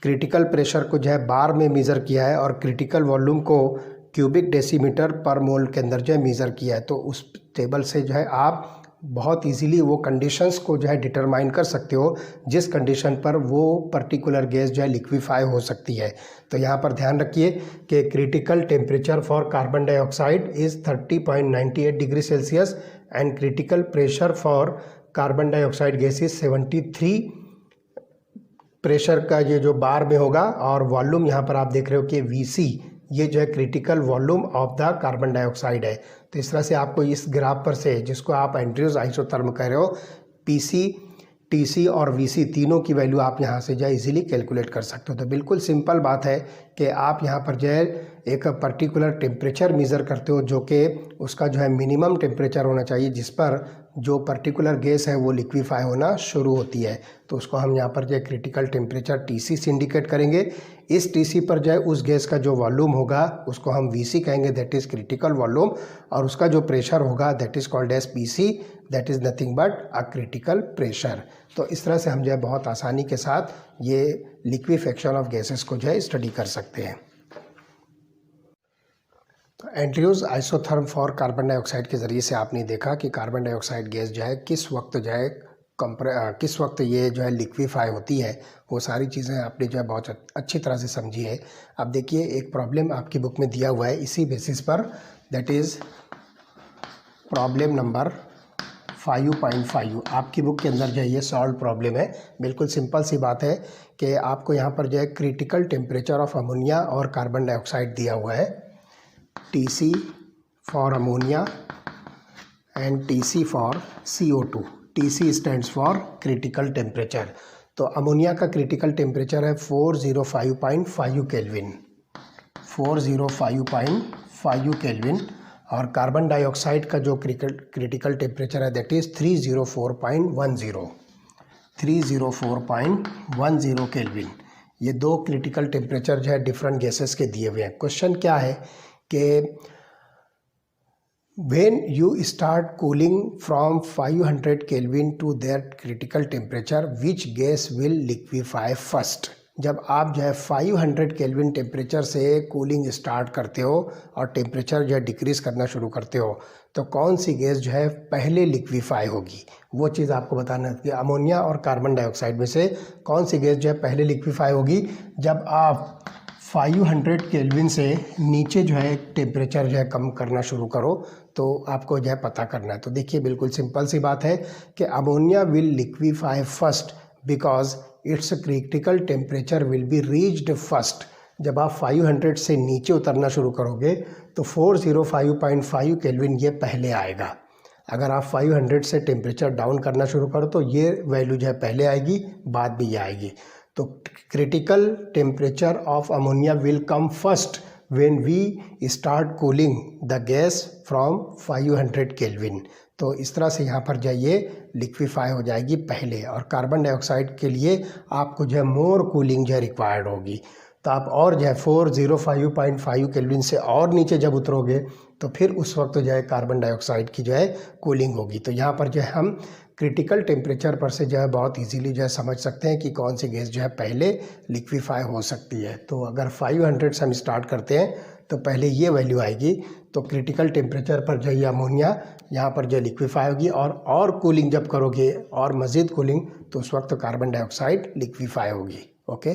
क्रिटिकल प्रेशर को जो है बार में मेज़र किया है और क्रिटिकल वॉल्यूम को क्यूबिक डेसीमीटर पर मोल के अंदर जो है मेज़र किया है। तो उस टेबल से जो है आप बहुत इजीली वो कंडीशंस को जो है डिटरमाइन कर सकते हो जिस कंडीशन पर वो पर्टिकुलर गैस जो है लिक्विफाई हो सकती है। तो यहाँ पर ध्यान रखिए कि critical temperature for carbon dioxide is 30.98 degree Celsius and critical pressure for carbon dioxide gas is 73 pressure का ये जो बार में होगा। और वॉल्यूम यहाँ पर आप देख रहे हो कि VC, ये जो है critical volume of the carbon dioxide है। तो इस तरह से आपको इस ग्राफ पर से, जिसको आप एंड्रयूज आइसोथर्म कह रहे हो, PC, TC और VC तीनों की वैल्यू आप यहाँ से जो है इजीली कैलकुलेट कर सकते हो। तो बिल्कुल सिंपल बात है कि आप यहाँ पर जो है एक पर्टिकुलर टेम्परेचर मेज़र करते हो जो कि उसका जो है मिनिमम टेम्परेचर होना चाहिए जिस पर जो पर्टिकुलर गैस है वो लिक्विफाई होना शुरू होती है। तो उसको हम यहाँ पर जो है क्रिटिकल टेम्परेचर TC से इंडिकेट करेंगे। इस TC पर जो है उस गैस का जो वॉल्यूम होगा उसको हम VC कहेंगे, दैट इज़ क्रिटिकल वॉल्यूम, और उसका जो प्रेशर होगा that is called as PC, that is nothing but a critical pressure. तो इस तरह से हम जो है बहुत आसानी के साथ ये लिक्विफेक्शन ऑफ गैसेस को जो है स्टडी कर सकते हैं। तो Andrews isotherm for carbon dioxide के ज़रिए से आपने देखा कि कार्बन डाइऑक्साइड गैस जो है किस वक्त जो है किस वक्त ये जो है लिक्विफाई होती है, वो सारी चीज़ें आपने जो है बहुत अच्छी तरह से समझी है। अब देखिए एक प्रॉब्लम आपकी बुक में दिया हुआ है इसी बेसिस पर, दैट इज़ प्रॉब्लम नंबर 5.5। आपकी बुक के अंदर जो है ये सॉल्व प्रॉब्लम है। बिल्कुल सिंपल सी बात है कि आपको यहाँ पर जो है क्रिटिकल टेम्परेचर ऑफ अमोनिया और कार्बन डाइऑक्साइड दिया हुआ है, TC for ammonia and TC for CO2। TC stands for critical temperature. तो अमोनिया का क्रिटिकल टेम्परेचर है 405.5 केल्विन, 405.5 केल्विन, और कार्बन डाइऑक्साइड का जो क्रिटिकल टेम्परेचर है दैट इज़ 304.10 केल्विन। ये दो क्रिटिकल टेम्परेचर जो है डिफरेंट गैसेस के दिए हुए हैं। क्वेश्चन क्या है कि when you start cooling from 500 Kelvin to that critical temperature, which gas will liquefy first? जब आप जो है 500 केल्विन टेम्परेचर से कूलिंग स्टार्ट करते हो और टेम्परेचर जो है डिक्रीज़ करना शुरू करते हो तो कौन सी गैस जो है पहले लिक्विफाई होगी, वो चीज़ आपको बताना है कि अमोनिया और कार्बन डाइऑक्साइड में से कौन सी गैस जो है पहले लिक्विफाई होगी। जब आप 500 केल्विन से नीचे जो है टेम्परेचर जो है कम करना शुरू करो तो आपको जो है पता करना है। तो देखिए बिल्कुल सिंपल सी बात है कि ammonia will liquefy first because it's critical temperature will be reached first. जब आप 500 से नीचे उतरना शुरू करोगे तो 405.5 केल्विन ये पहले आएगा। अगर आप 500 से टेम्परेचर डाउन करना शुरू करो तो ये वैल्यू जो है पहले आएगी, बाद भी ये आएगी। तो critical temperature of ammonia will come first when we start cooling the gas from 500 kelvin. तो इस तरह से यहाँ पर जाइए लिक्विफाई हो जाएगी पहले, और कार्बन डाइऑक्साइड के लिए आपको जो है मोर कूलिंग जो है रिक्वायर्ड होगी। तो आप और जो है 405.5 केल्विन से और नीचे जब उतरोगे तो फिर उस वक्त जो है कार्बन डाइऑक्साइड की जो है कूलिंग होगी। तो यहाँ पर जो है हम क्रिटिकल टेम्परेचर पर से जो है बहुत इजीली जो है समझ सकते हैं कि कौन सी गैस जो है पहले लिक्विफाई हो सकती है। तो अगर 500 से हम स्टार्ट करते हैं तो पहले ये वैल्यू आएगी, तो क्रिटिकल टेम्परेचर पर जो है अमोनिया यहाँ पर जो लिक्विफाई होगी, और कूलिंग जब करोगे और मज़ीद कूलिंग तो उस वक्त कार्बन डाइऑक्साइड लिक्विफाई होगी। ओके।